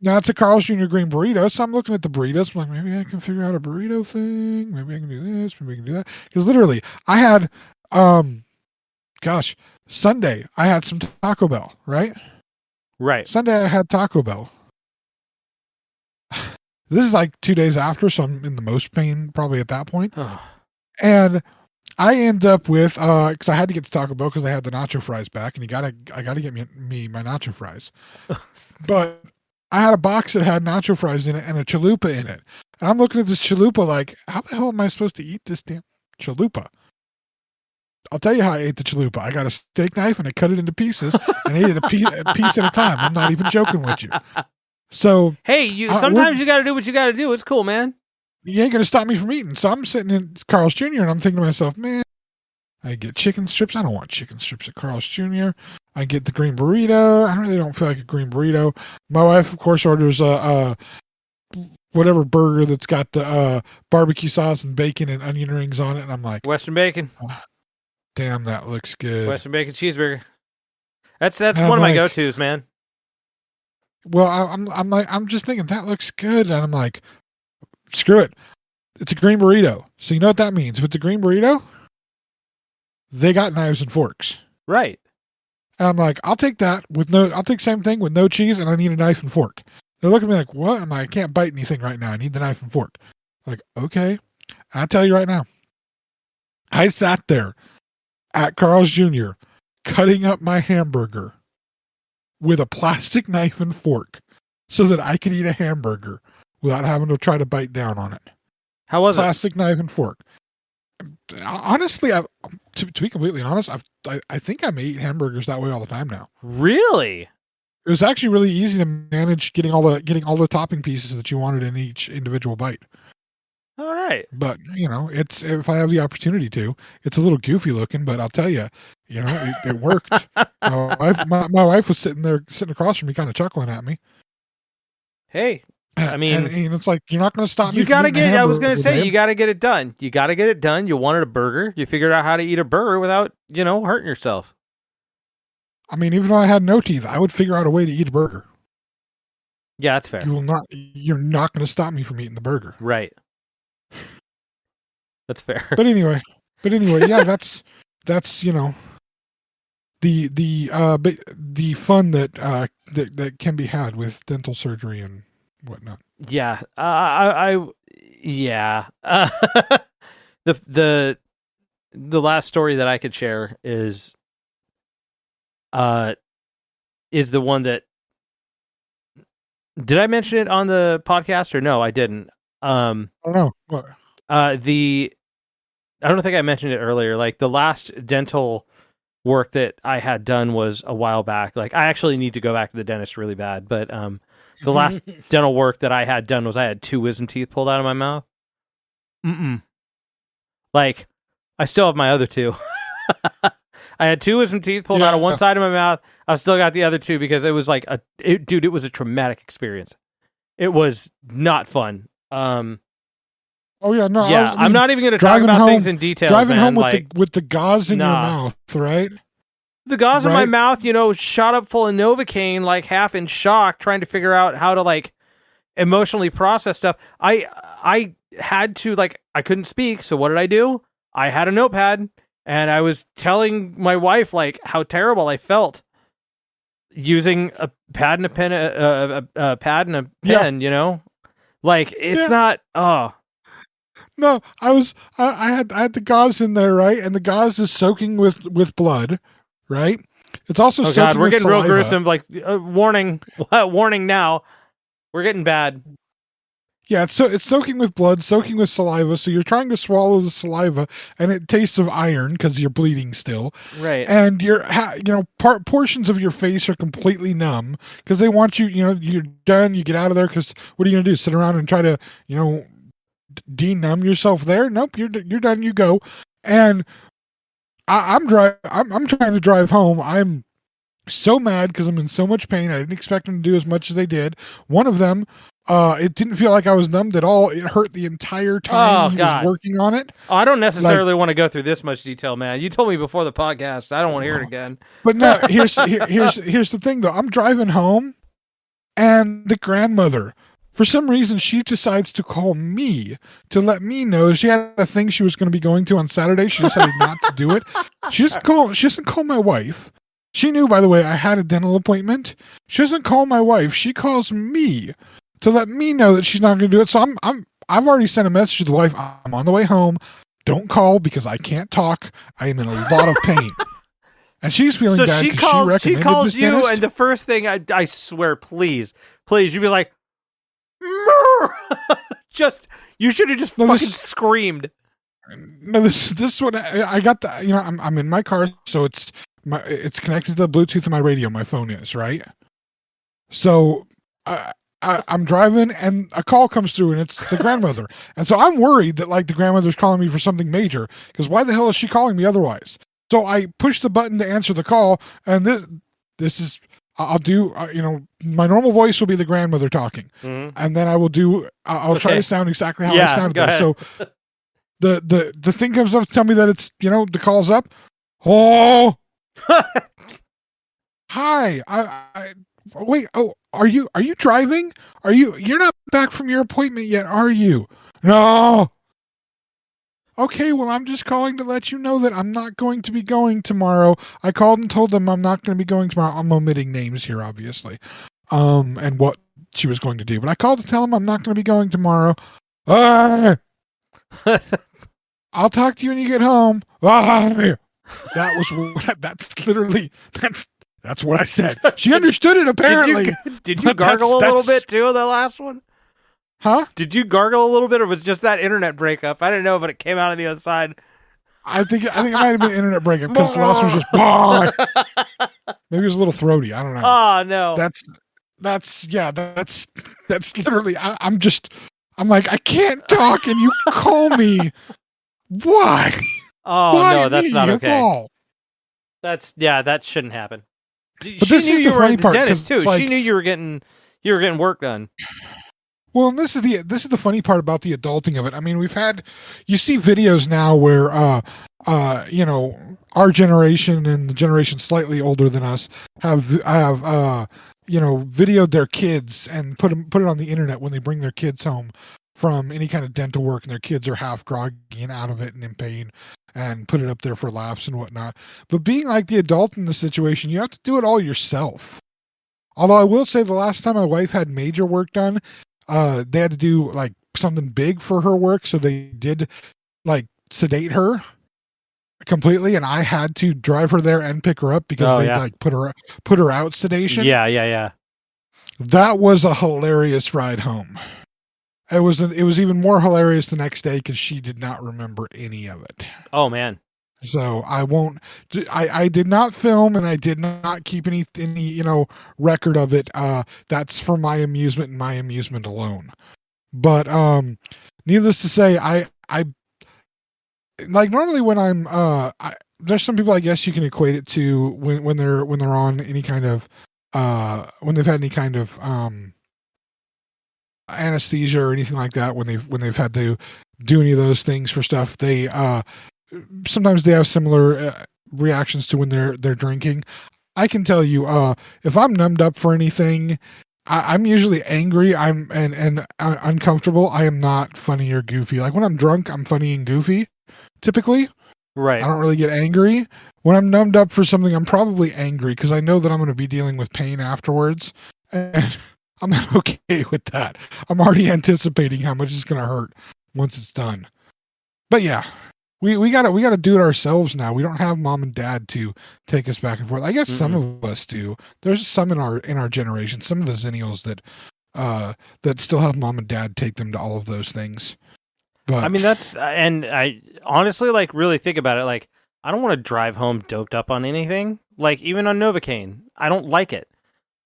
Now it's a Carl's Jr. green burrito. So I'm looking at the burritos. I'm like, maybe I can figure out a burrito thing. Maybe I can do this. Maybe I can do that. Because literally, I had, Sunday, I had some Taco Bell, right? Right. Sunday, I had Taco Bell. This is like 2 days after, so I'm in the most pain probably at that point. And I end up with because I had to get to Taco Bell because I had the nacho fries back, and I gotta get me my nacho fries. But I had a box that had nacho fries in it and a chalupa in it. And I'm looking at this chalupa like, how the hell am I supposed to eat this damn chalupa? I'll tell you how I ate the chalupa. I got a steak knife and I cut it into pieces and ate it a piece at a time. I'm not even joking with you. So hey, sometimes you got to do what you got to do. It's cool, man. You ain't gonna stop me from eating. So I'm sitting in Carl's Jr. and I'm thinking to myself, man, I get chicken strips. I don't want chicken strips at Carl's Jr. I get the green burrito. I really don't feel like a green burrito. My wife, of course, orders whatever burger that's got the barbecue sauce and bacon and onion rings on it, and I'm like, Western bacon. Oh, damn, that looks good. Western bacon cheeseburger. That's one of my go-tos, man. Well, I'm just thinking that looks good, and I'm like, screw it. It's a green burrito. So you know what that means? If it's a green burrito, they got knives and forks. Right. And I'm like, I'll take that I'll take same thing with no cheese and I need a knife and fork. They look at me like, what? I'm like, I can't bite anything right now. I need the knife and fork. Like, okay. I'll tell you right now. I sat there at Carl's Jr. cutting up my hamburger with a plastic knife and fork so that I could eat a hamburger without having to try to bite down on it. How was Plastic knife and fork. Honestly, to be completely honest, I think I may eat hamburgers that way all the time now. Really? It was actually really easy to manage getting all the topping pieces that you wanted in each individual bite. All right. But, it's if I have the opportunity to, it's a little goofy looking, but I'll tell you, it worked. My wife was sitting across from me kind of chuckling at me. Hey, I mean, and it's like, you're not going to stop me. You got to I was going to say, you got to get it done. You got to get it done. You wanted a burger. You figured out how to eat a burger without, hurting yourself. I mean, even though I had no teeth, I would figure out a way to eat a burger. Yeah, that's fair. You're not going to stop me from eating the burger. Right. That's fair. But anyway, yeah, that's the fun that can be had with dental surgery and whatnot. Yeah. Yeah. The last story that I could share is the one that, did I mention it on the podcast or no? I didn't. I don't know. What? I don't think I mentioned it earlier. Like the last dental work that I had done was a while back. Like, I actually need to go back to the dentist really bad. But the last dental work that I had done was I had 2 wisdom teeth pulled out of my mouth. Like, I still have my other 2. I had 2 wisdom teeth pulled out of one side of my mouth. I've still got the other 2 because it was like it was a traumatic experience. It was not fun. Oh yeah, no. Yeah, I'm not even going to talk about things in detail. Driving man. home with the gauze in your mouth, right? The gauze in my mouth, shot up full of Novocaine, like half in shock, trying to figure out how to like emotionally process stuff. I had to I couldn't speak, so what did I do? I had a notepad and I was telling my wife like how terrible I felt using a pad and a pen, a pad and a pen. Like it's not. Oh. No, I had the gauze in there, right? And the gauze is soaking with blood, right? It's also soaking God, we're with getting saliva. real gruesome. Like warning, warning now. We're getting bad. Yeah, it's soaking with blood, soaking with saliva. So you're trying to swallow the saliva, and it tastes of iron because you're bleeding still. Right. And portions of your face are completely numb because they want you. You're done. You get out of there because what are you gonna do? Sit around and try to denumb yourself there? Nope. You're done. You go. And I'm trying to drive home. I'm so mad because I'm in so much pain. I didn't expect them to do as much as they did. One of them. It didn't feel like I was numbed at all. It hurt the entire time he was working on it. Oh, I don't necessarily want to go through this much detail, man. You told me before the podcast. I don't want to hear it again. But no, here's the thing, though. I'm driving home, and the grandmother, for some reason, she decides to call me to let me know she had a thing she was going to be going to on Saturday. She decided not to do it. She doesn't call my wife. She knew, by the way, I had a dental appointment. She doesn't call my wife. She calls me to let me know that she's not going to do it. So I've already sent a message to the wife. I'm on the way home. Don't call because I can't talk. I am in a lot of pain. And she's feeling bad because she calls you, dentist. And the first thing I swear, please, you'd be like, Murr! You should have just fucking screamed. No, this one I got the I'm in my car, so it's connected to the Bluetooth of my radio. My phone is right. So I'm driving and a call comes through and it's the grandmother. And so I'm worried that the grandmother's calling me for something major because why the hell is she calling me otherwise? So I push the button to answer the call and this is, I'll do, my normal voice will be the grandmother talking. Mm-hmm. And then I'll try to sound exactly how I sounded there. So the thing comes up to tell me that it's, the call's up. Oh, hi. Wait, are you driving? You're not back from your appointment yet, are you? No. Okay, well, I'm just calling to let you know that I'm not going to be going tomorrow. I called and told them I'm not going to be going tomorrow. I'm omitting names here, obviously, and what she was going to do. But I called to tell them I'm not going to be going tomorrow. I'll talk to you when you get home. That's what I said. She understood it, apparently. Did you gargle a little bit, too, on the last one? Huh? Did you gargle a little bit, or was it just that internet breakup? I didn't know, but it came out on the other side. I think it might have been internet breakup, because the last one was just... Maybe it was a little throaty. I don't know. Oh, no. That's literally... I'm like, I can't talk, and you call me. Why? Oh, Why no, that's not okay. Call? That shouldn't happen. But this is the funny part, dentist too. She knew you were getting work done. Well, and this is the funny part about the adulting of it. I mean, you see videos now where our generation and the generation slightly older than us have videoed their kids and put it on the internet when they bring their kids home from any kind of dental work, and their kids are half groggy and out of it and in pain, and put it up there for laughs and whatnot. But being like the adult in the situation, you have to do it all yourself. Although I will say the last time my wife had major work done, they had to do something big for her work. So they did sedate her completely. And I had to drive her there and pick her up because they put her out sedation. Yeah. That was a hilarious ride home. It was even more hilarious the next day because she did not remember any of it. Oh man, So I won't. I did not film, and I did not keep any record of it. That's for my amusement and my amusement alone. But needless to say, I like normally when there's some people I guess you can equate it to when they're on any kind of when they've had any kind of anesthesia or anything like that, when they've had to do any of those things for stuff, they sometimes they have similar reactions to when they're drinking. I can tell you, if I'm numbed up for anything, I'm usually angry. I'm uncomfortable. I am not funny or goofy. Like when I'm drunk, I'm funny and goofy. Typically, Right. I don't really get angry. When I'm numbed up for something, I'm probably angry because I know that I'm going to be dealing with pain afterwards, and I'm not okay with that. I'm already anticipating how much it's going to hurt once it's done. But yeah, we gotta do it ourselves now. We don't have mom and dad to take us back and forth. I guess some of us do. There's some in our generation, some of the Xennials that still have mom and dad take them to all of those things. But I mean, that's and I honestly like really think about it. Like, I don't want to drive home doped up on anything. Like even on Novocaine, I don't like it.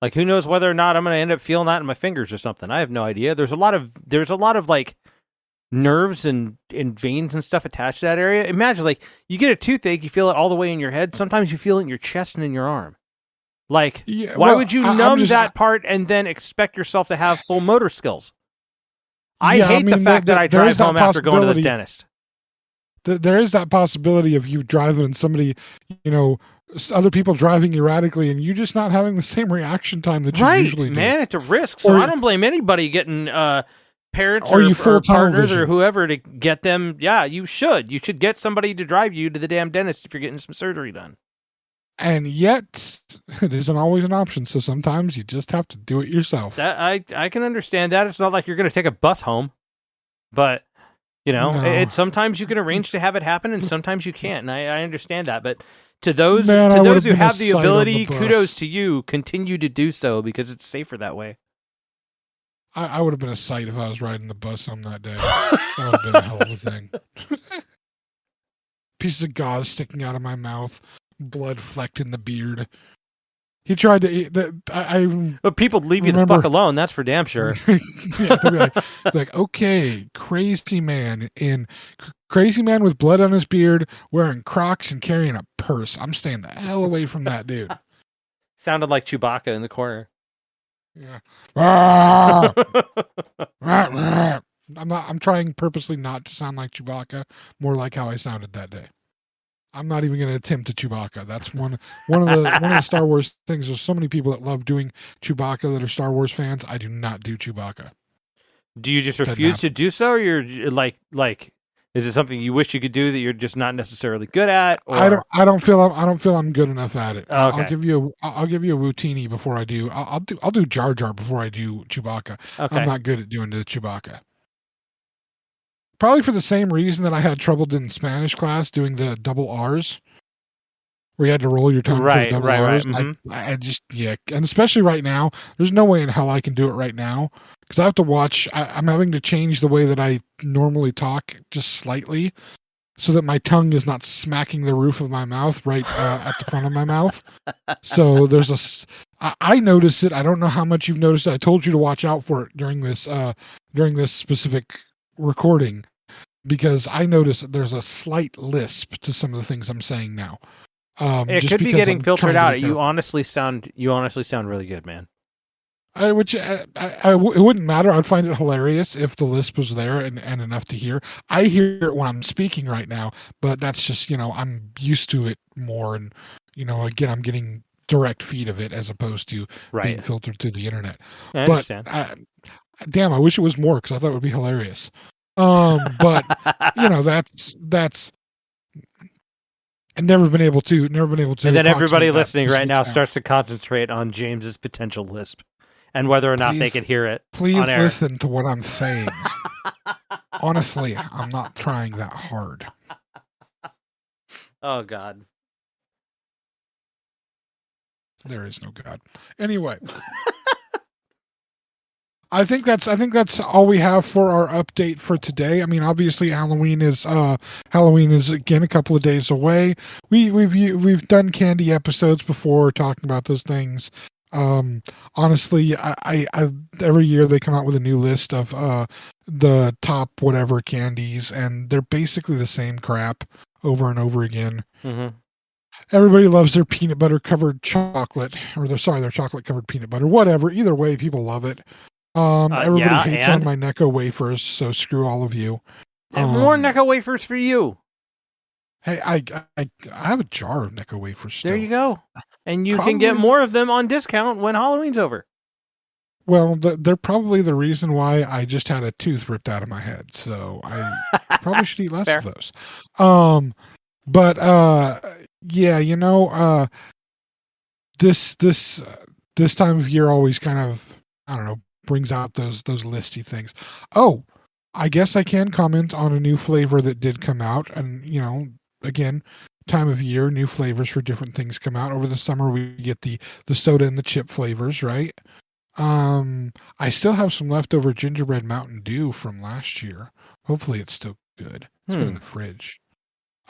Like, who knows whether or not I'm going to end up feeling that in my fingers or something? I have no idea. There's a lot of like nerves and veins and stuff attached to that area. Imagine like you get a toothache, you feel it all the way in your head. Sometimes you feel it in your chest and in your arm. Like, yeah, why well, would you I'm numb just- that part and then expect yourself to have full motor skills? I Yeah, I hate the mean, fact there- that I there drive is that home after going to the possibility. dentist. There is that possibility of you driving and somebody, other people driving erratically, and you just not having the same reaction time that you Right, usually do. man, it's a risk. So Or- I don't blame anybody getting parents Or or, you full or tunnel partners or vision. whoever to get them. Yeah, you should. You should get somebody to drive you to the damn dentist if you're getting some surgery done. And yet, it isn't always an option. So sometimes you just have to do it yourself. That I can understand that. It's not like you're going to take a bus home, but No. it's sometimes you can arrange to have it happen, and sometimes you can't. And I understand that. But to those Man, I to would've those who been a have the sight on the ability, bus. kudos to you. Continue to do so because it's safer that way. I would have been a sight if I was riding the bus home that day. That would have been a hell of a thing. Pieces of gauze sticking out of my mouth, blood flecked in the beard. He tried to eat that. But people leave you the remember- fuck alone. That's for damn sure. Yeah, they'll be like, okay, crazy man with blood on his beard, wearing Crocs and carrying a purse. I'm staying the hell away from that dude. Sounded like Chewbacca in the corner. Yeah. Ah! I'm trying purposely not to sound like Chewbacca, more like how I sounded that day. I'm not even going to attempt a Chewbacca. That's one of the Star Wars things. There's so many people that love doing Chewbacca that are Star Wars fans. I do not do Chewbacca. Do you just Doesn't refuse happen. to do so, or you're like is it something you wish you could do that you're just not necessarily good at? Or... I don't feel I'm good enough at it. Okay. I'll give you a Wootini before I do. I'll do Jar Jar before I do Chewbacca. Okay. I'm not good at doing the Chewbacca. Probably for the same reason that I had trouble in Spanish class doing the double R's, where you had to roll your tongue for the Right, double right, R's. right. I just, yeah, and especially right now, there's no way in hell I can do it right now because I have to watch. I'm having to change the way that I normally talk just slightly, so that my tongue is not smacking the roof of my mouth right at the front of my mouth. So there's I notice it. I don't know how much you've noticed it. I told you to watch out for it during this specific recording, because I notice that there's a slight lisp to some of the things I'm saying now. It just could be because getting I'm filtered trying to out. be You careful. honestly sound really good, man. It wouldn't matter. I'd find it hilarious if the lisp was there and enough to hear. I hear it when I'm speaking right now, but that's just, I'm used to it more. And, again, I'm getting direct feed of it as opposed to being Right. filtered through the internet. I But understand. damn, I wish it was more because I thought it would be hilarious. But that's I've never been able to. And then approximate everybody that listening right specific now sound. starts to concentrate on James's potential lisp and whether or not they Please- can hear it Please on air. listen to what I'm saying. Honestly, I'm not trying that hard. Oh God. There is no God. Anyway. I think that's all we have for our update for today. I mean, obviously Halloween is again a couple of days away. We've done candy episodes before talking about those things. Honestly, I every year they come out with a new list of the top whatever candies, and they're basically the same crap over and over again. Mm-hmm. Everybody loves their peanut butter covered chocolate, or their chocolate covered peanut butter. Whatever. Either way, people love it. Everybody hates on my Necco wafers, so screw all of you. More Necco wafers for you. Hey, I have a jar of Necco wafers still. There you go. And you can get more of them on discount when Halloween's over. Well, they're probably the reason why I just had a tooth ripped out of my head, so I probably should eat less of those. But yeah, this time of year always kind of, I don't know, brings out those listy things. Oh, I guess I can comment on a new flavor that did come out, and again, time of year, new flavors for different things come out. Over the summer, we get the soda and the chip flavors, right? I still have some leftover gingerbread Mountain Dew from last year. Hopefully it's still good. It's been in the fridge.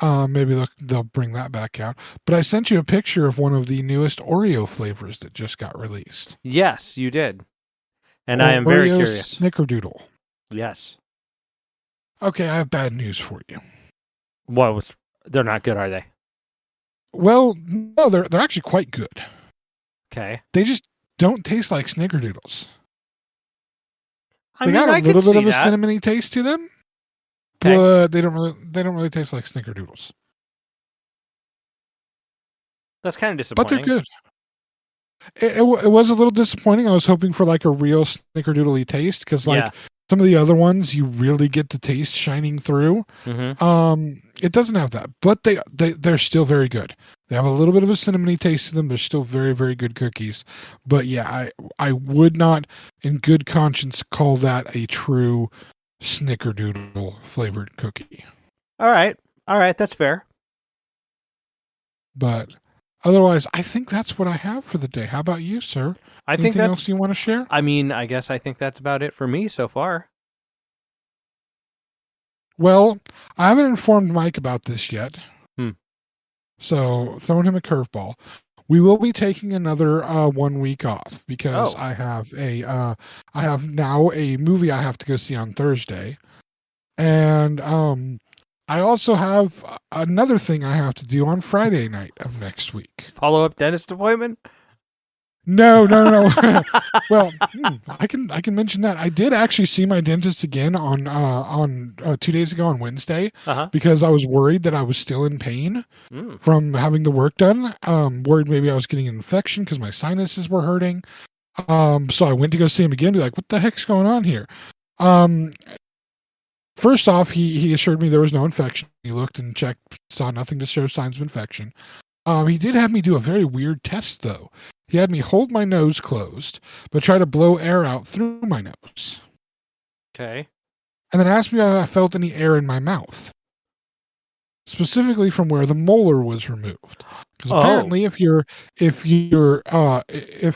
Maybe they'll bring that back out. But I sent you a picture of one of the newest Oreo flavors that just got released. Yes, you did. And I am very curious. Snickerdoodle. Yes. Okay, I have bad news for you. They're not good, are they? Well, no, they're actually quite good. Okay. They just don't taste like Snickerdoodles. They got a I little bit of a that. cinnamony taste to them, okay. but they don't really taste like Snickerdoodles. That's kind of disappointing. But they're good. It was a little disappointing. I was hoping for like a real Snickerdoodle-y taste, because some of the other ones you really get the taste shining through. Mm-hmm. It doesn't have that, but they're still very good. They have a little bit of a cinnamony taste to them. They're still very, very good cookies. But yeah, I would not, in good conscience, call that a true Snickerdoodle flavored cookie. All right, that's fair. But otherwise, I think that's what I have for the day. How about you, sir? Anything else you want to share? I mean, I guess I think that's about it for me so far. Well, I haven't informed Mike about this yet. So, throwing him a curveball. We will be taking another 1 week off because I have now a movie I have to go see on Thursday. And I also have another thing I have to do on Friday night of next week. Follow-up dentist appointment? No. Well, I can mention that I did actually see my dentist again on 2 days ago on Wednesday because I was worried that I was still in pain from having the work done. Worried maybe I was getting an infection because my sinuses were hurting. So I went to go see him again, be like, what the heck's going on here? First off, he assured me there was no infection. He looked and checked, saw nothing to show signs of infection. He did have me do a very weird test, though. He had me hold my nose closed, but try to blow air out through my nose. Okay. And then asked me if I felt any air in my mouth, specifically from where the molar was removed. Because apparently, if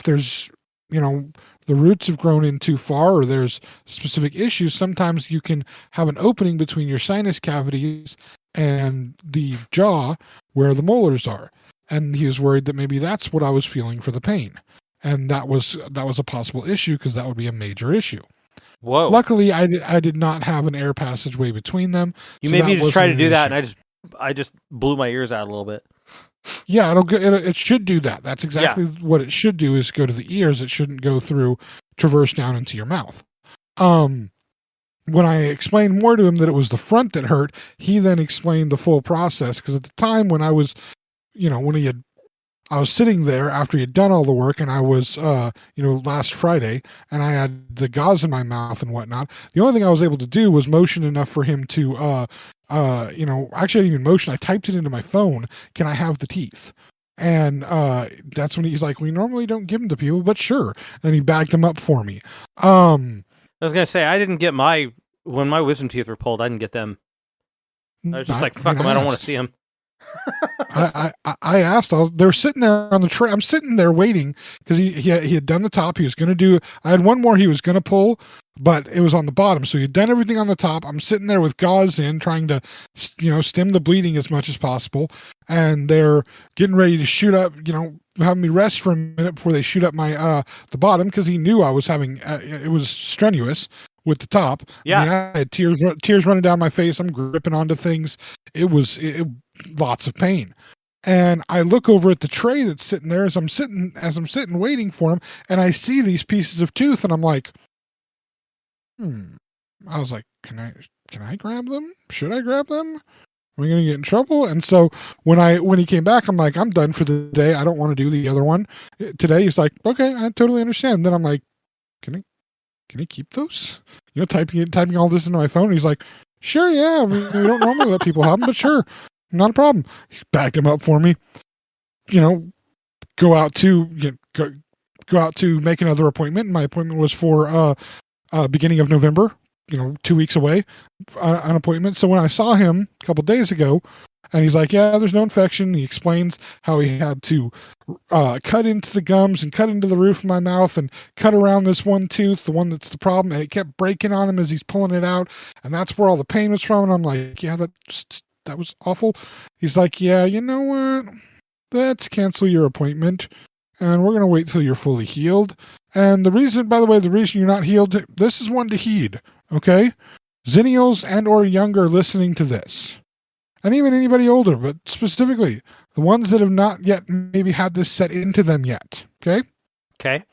there's, the roots have grown in too far, or there's specific issues, sometimes you can have an opening between your sinus cavities and the jaw where the molars are. And he was worried that maybe that's what I was feeling for the pain. And that was a possible issue because that would be a major issue. Whoa. Luckily, I did not have an air passageway between them. You maybe just try to do that, and I just blew my ears out a little bit. Yeah, it should do that. That's exactly what it should do, is go to the ears. It shouldn't traverse down into your mouth. When I explained more to him that it was the front that hurt, he then explained the full process. Because at the time when I was, I was sitting there after he had done all the work, and I was, last Friday, and I had the gauze in my mouth and whatnot. The only thing I was able to do was motion enough for him to, actually I didn't even motion. I typed it into my phone. Can I have the teeth? And that's when he's like, we normally don't give them to people, but sure. And he bagged them up for me. I was going to say, I didn't get when my wisdom teeth were pulled, I didn't get them. I was just like, fuck them, I don't want to see them. I asked. They were sitting there on the tray. I'm sitting there waiting because he had done the top. He was going to do. I had one more he was going to pull, but it was on the bottom. So he'd done everything on the top. I'm sitting there with gauze in, trying to, stem the bleeding as much as possible. And they're getting ready to shoot up. Having me rest for a minute before they shoot up my the bottom because he knew I was having. It was strenuous with the top. Yeah. I mean, I had tears running down my face. I'm gripping onto things. It was lots of pain. And I look over at the tray that's sitting there as I'm sitting waiting for him, and I see these pieces of tooth, and I'm like, I was like, can I grab them? Should I grab them? Are we gonna get in trouble? And so when he came back, I'm like, I'm done for the day. I don't want to do the other one today. He's like, okay, I totally understand. Then I'm like, can I keep those? Typing all this into my phone. He's like, sure, yeah. We don't normally let people have them, but sure. Not a problem. He backed him up for me. Go out to make another appointment. My appointment was for beginning of November. 2 weeks away, an appointment. So when I saw him a couple days ago, and he's like, "Yeah, there's no infection." He explains how he had to cut into the gums and cut into the roof of my mouth and cut around this one tooth, the one that's the problem, and it kept breaking on him as he's pulling it out, and that's where all the pain was from. And I'm like, "Yeah, that was awful." He's like, "Yeah, you know what? Let's cancel your appointment, and we're going to wait till you're fully healed. And the reason you're not healed, this is one to heed, okay? Xennials and or younger listening to this, and even anybody older, but specifically the ones that have not yet maybe had this set into them yet, okay? Okay.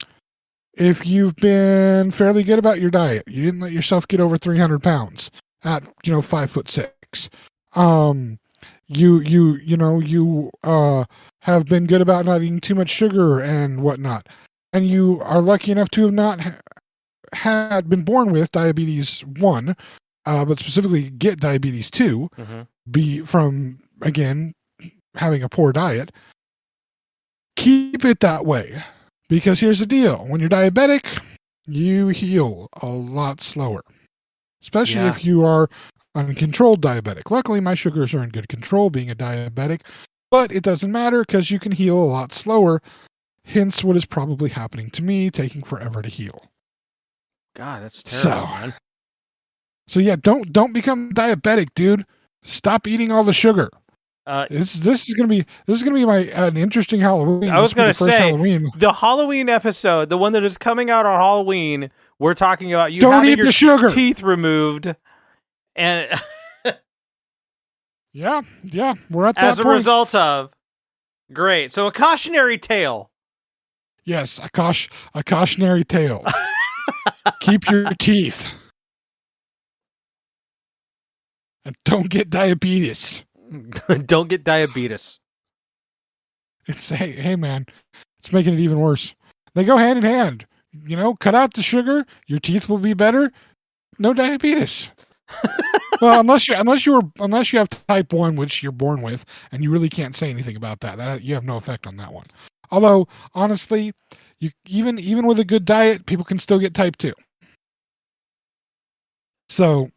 If you've been fairly good about your diet, you didn't let yourself get over 300 pounds at, 5'6". You have been good about not eating too much sugar and whatnot, and you are lucky enough to have not had been born with diabetes 1, but specifically get diabetes 2, be from, again, having a poor diet. Keep it that way, because here's the deal. When you're diabetic, you heal a lot slower, especially if you are uncontrolled diabetic. Luckily, my sugars are in good control being a diabetic, but it doesn't matter because you can heal a lot slower, hence what is probably happening to me, taking forever to heal. God, that's terrible, man. So yeah, don't become diabetic, dude. Stop eating all the sugar. This is gonna be an interesting Halloween. I was gonna say Halloween. The Halloween episode, the one that is coming out on Halloween. We're talking about you don't having eat your the sugar. Teeth removed, and yeah, we're at that as a point. result of great. So a cautionary tale. Yes, a cautionary tale. Keep your teeth. And don't get diabetes. Don't get diabetes. It's hey man, it's making it even worse. They go hand in hand. Cut out the sugar, your teeth will be better. No diabetes. Well, unless you have type 1, which you're born with, and you really can't say anything about that. That you have no effect on that one. Although, honestly, you even with a good diet, people can still get type 2. So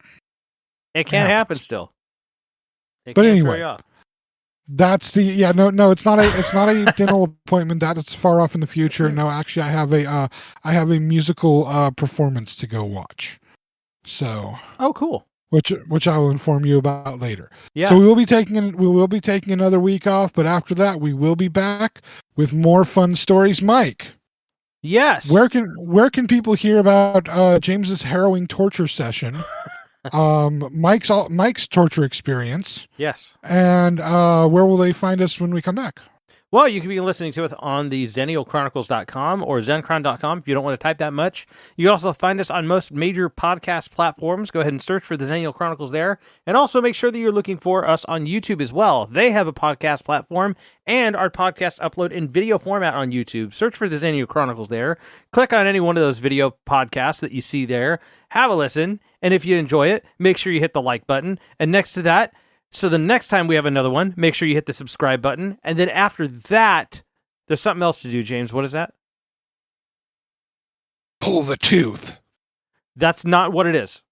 it can't happen still. But anyway, that's the no. It's not a dental appointment. That is far off in the future. No, actually, I have a musical performance to go watch. So cool. Which I will inform you about later. Yeah. So we will be taking another week off, but after that we will be back with more fun stories. Mike. Yes. Where can people hear about James's harrowing torture session? Mike's torture experience. Yes. And where will they find us when we come back? Well, you can be listening to it on the XennialChronicles.com or Zencron.com if you don't want to type that much. You can also find us on most major podcast platforms. Go ahead and search for the Xennial Chronicles there. And also make sure that you're looking for us on YouTube as well. They have a podcast platform, and our podcasts upload in video format on YouTube. Search for the Xennial Chronicles there. Click on any one of those video podcasts that you see there. Have a listen. And if you enjoy it, make sure you hit the like button. And next to that, so the next time we have another one, make sure you hit the subscribe button. And then after that, there's something else to do, James. What is that? Pull the tooth. That's not what it is.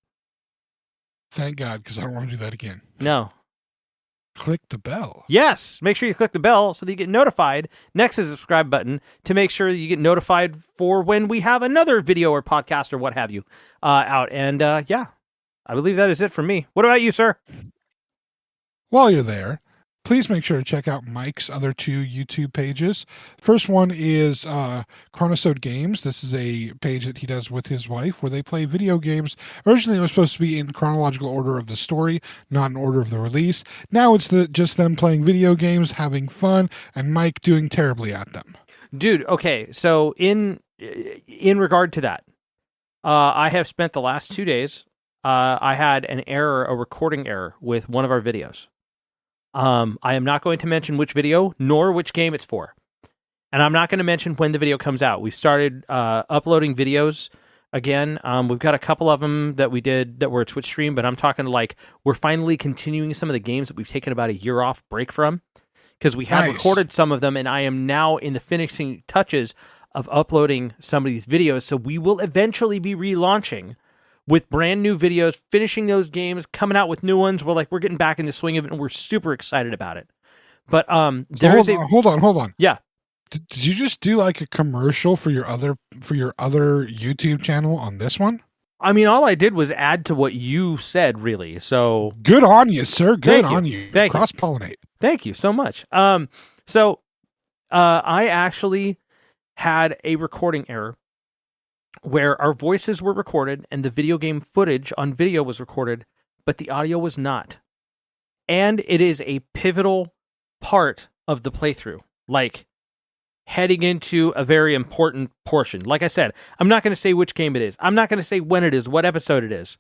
Thank God, because I don't want to do that again. No. click the bell. Yes, make sure you click the bell so that you get notified next to the subscribe button to make sure that you get notified for when we have another video or podcast or what have you out. And yeah, I believe that is it for me. What about you, sir? While you're there, please make sure to check out Mike's other 2 YouTube pages. First one is Chronicles Games. This is a page that he does with his wife where they play video games. Originally, it was supposed to be in chronological order of the story, not in order of the release. Now it's just them playing video games, having fun, and Mike doing terribly at them. Dude, okay, so in regard to that, I have spent the last 2 days, I had an error, a recording error with one of our videos. I am not going to mention which video nor which game it's for. And I'm not going to mention when the video comes out. We've started uploading videos again. We've got a couple of them that we did that were a Twitch stream, but I'm talking like we're finally continuing some of the games that we've taken about a year off break from because we have recorded some of them, and I am now in the finishing touches of uploading some of these videos. So we will eventually be relaunching with brand new videos, finishing those games, coming out with new ones. We're getting back in the swing of it, and we're super excited about it. But hold on. Yeah. Did you just do like a commercial for your other YouTube channel on this one? I mean, all I did was add to what you said, really. So good on you, sir. Good on you. Thank you. Cross-pollinate. Thank you so much. I actually had a recording error where our voices were recorded and the video game footage on video was recorded, but the audio was not. And it is a pivotal part of the playthrough, like heading into a very important portion. Like I said, I'm not going to say which game it is. I'm not going to say when it is, what episode it is,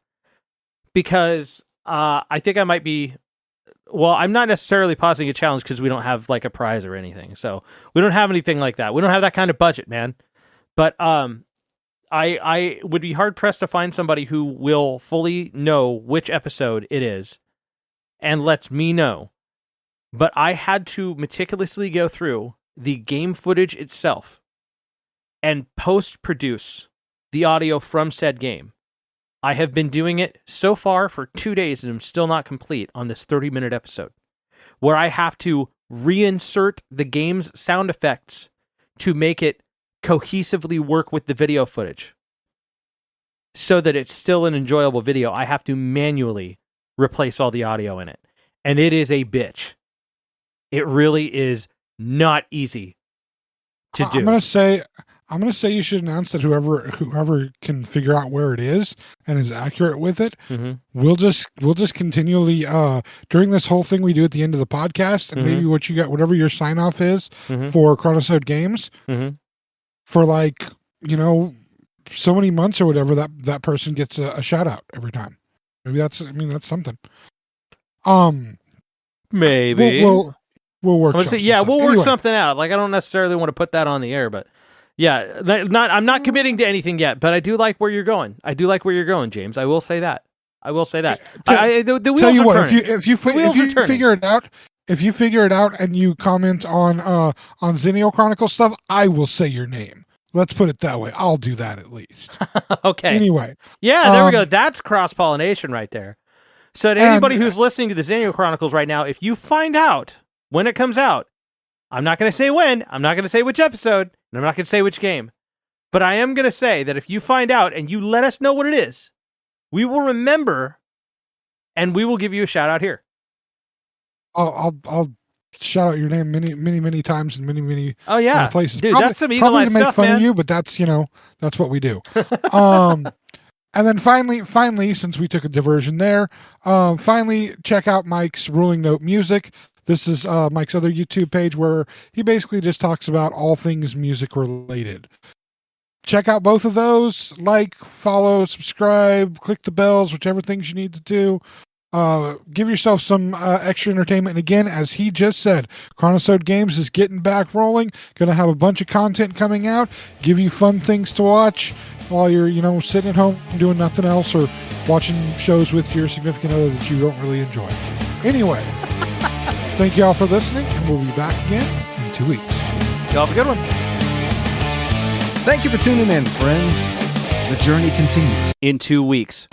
because I think I might be... Well, I'm not necessarily posing a challenge because we don't have like a prize or anything. So we don't have anything like that. We don't have that kind of budget, man. But I would be hard-pressed to find somebody who will fully know which episode it is and lets me know. But I had to meticulously go through the game footage itself and post-produce the audio from said game. I have been doing it so far for 2 days and I'm still not complete on this 30-minute episode, where I have to reinsert the game's sound effects to make it cohesively work with the video footage so that it's still an enjoyable video. I have to manually replace all the audio in it. And it is a bitch. It really is not easy to do. I'm gonna say you should announce that whoever can figure out where it is and is accurate with it, we'll just continually during this whole thing we do at the end of the podcast, and maybe what you got, whatever your sign off is for Chronicles Games, for like, you know, so many months or whatever, that person gets a shout out every time. Maybe that's something. Maybe we'll work. We'll work something out. Like, I don't necessarily want to put that on the air, but yeah, I'm not committing to anything yet. But I do like where you're going. James. I will say that. The wheels tell you are what, turning. if you figure it out. If you figure it out and you comment on Xennial Chronicles stuff, I will say your name. Let's put it that way. I'll do that at least. Okay. Anyway. Yeah, there we go. That's cross-pollination right there. So to anybody who's listening to the Xennial Chronicles right now, if you find out when it comes out, I'm not going to say when, I'm not going to say which episode, and I'm not going to say which game, but I am going to say that if you find out and you let us know what it is, we will remember and we will give you a shout out here. I'll shout out your name many times in many places. Dude, that's some Eagle Eye stuff, fun man. of you, but that's what we do. And then finally, since we took a diversion there, finally check out Mike's Ruling Note Music. This is Mike's other YouTube page where he basically just talks about all things music related. Check out both of those. Like, follow, subscribe, click the bells, whichever things you need to do. Give yourself some extra entertainment. And again, as he just said, Chronicles Games is getting back rolling. Going to have a bunch of content coming out. Give you fun things to watch while you're, sitting at home doing nothing else or watching shows with your significant other that you don't really enjoy. Anyway, thank you all for listening, and we'll be back again in 2 weeks. Y'all have a good one. Thank you for tuning in, friends. The journey continues. In 2 weeks.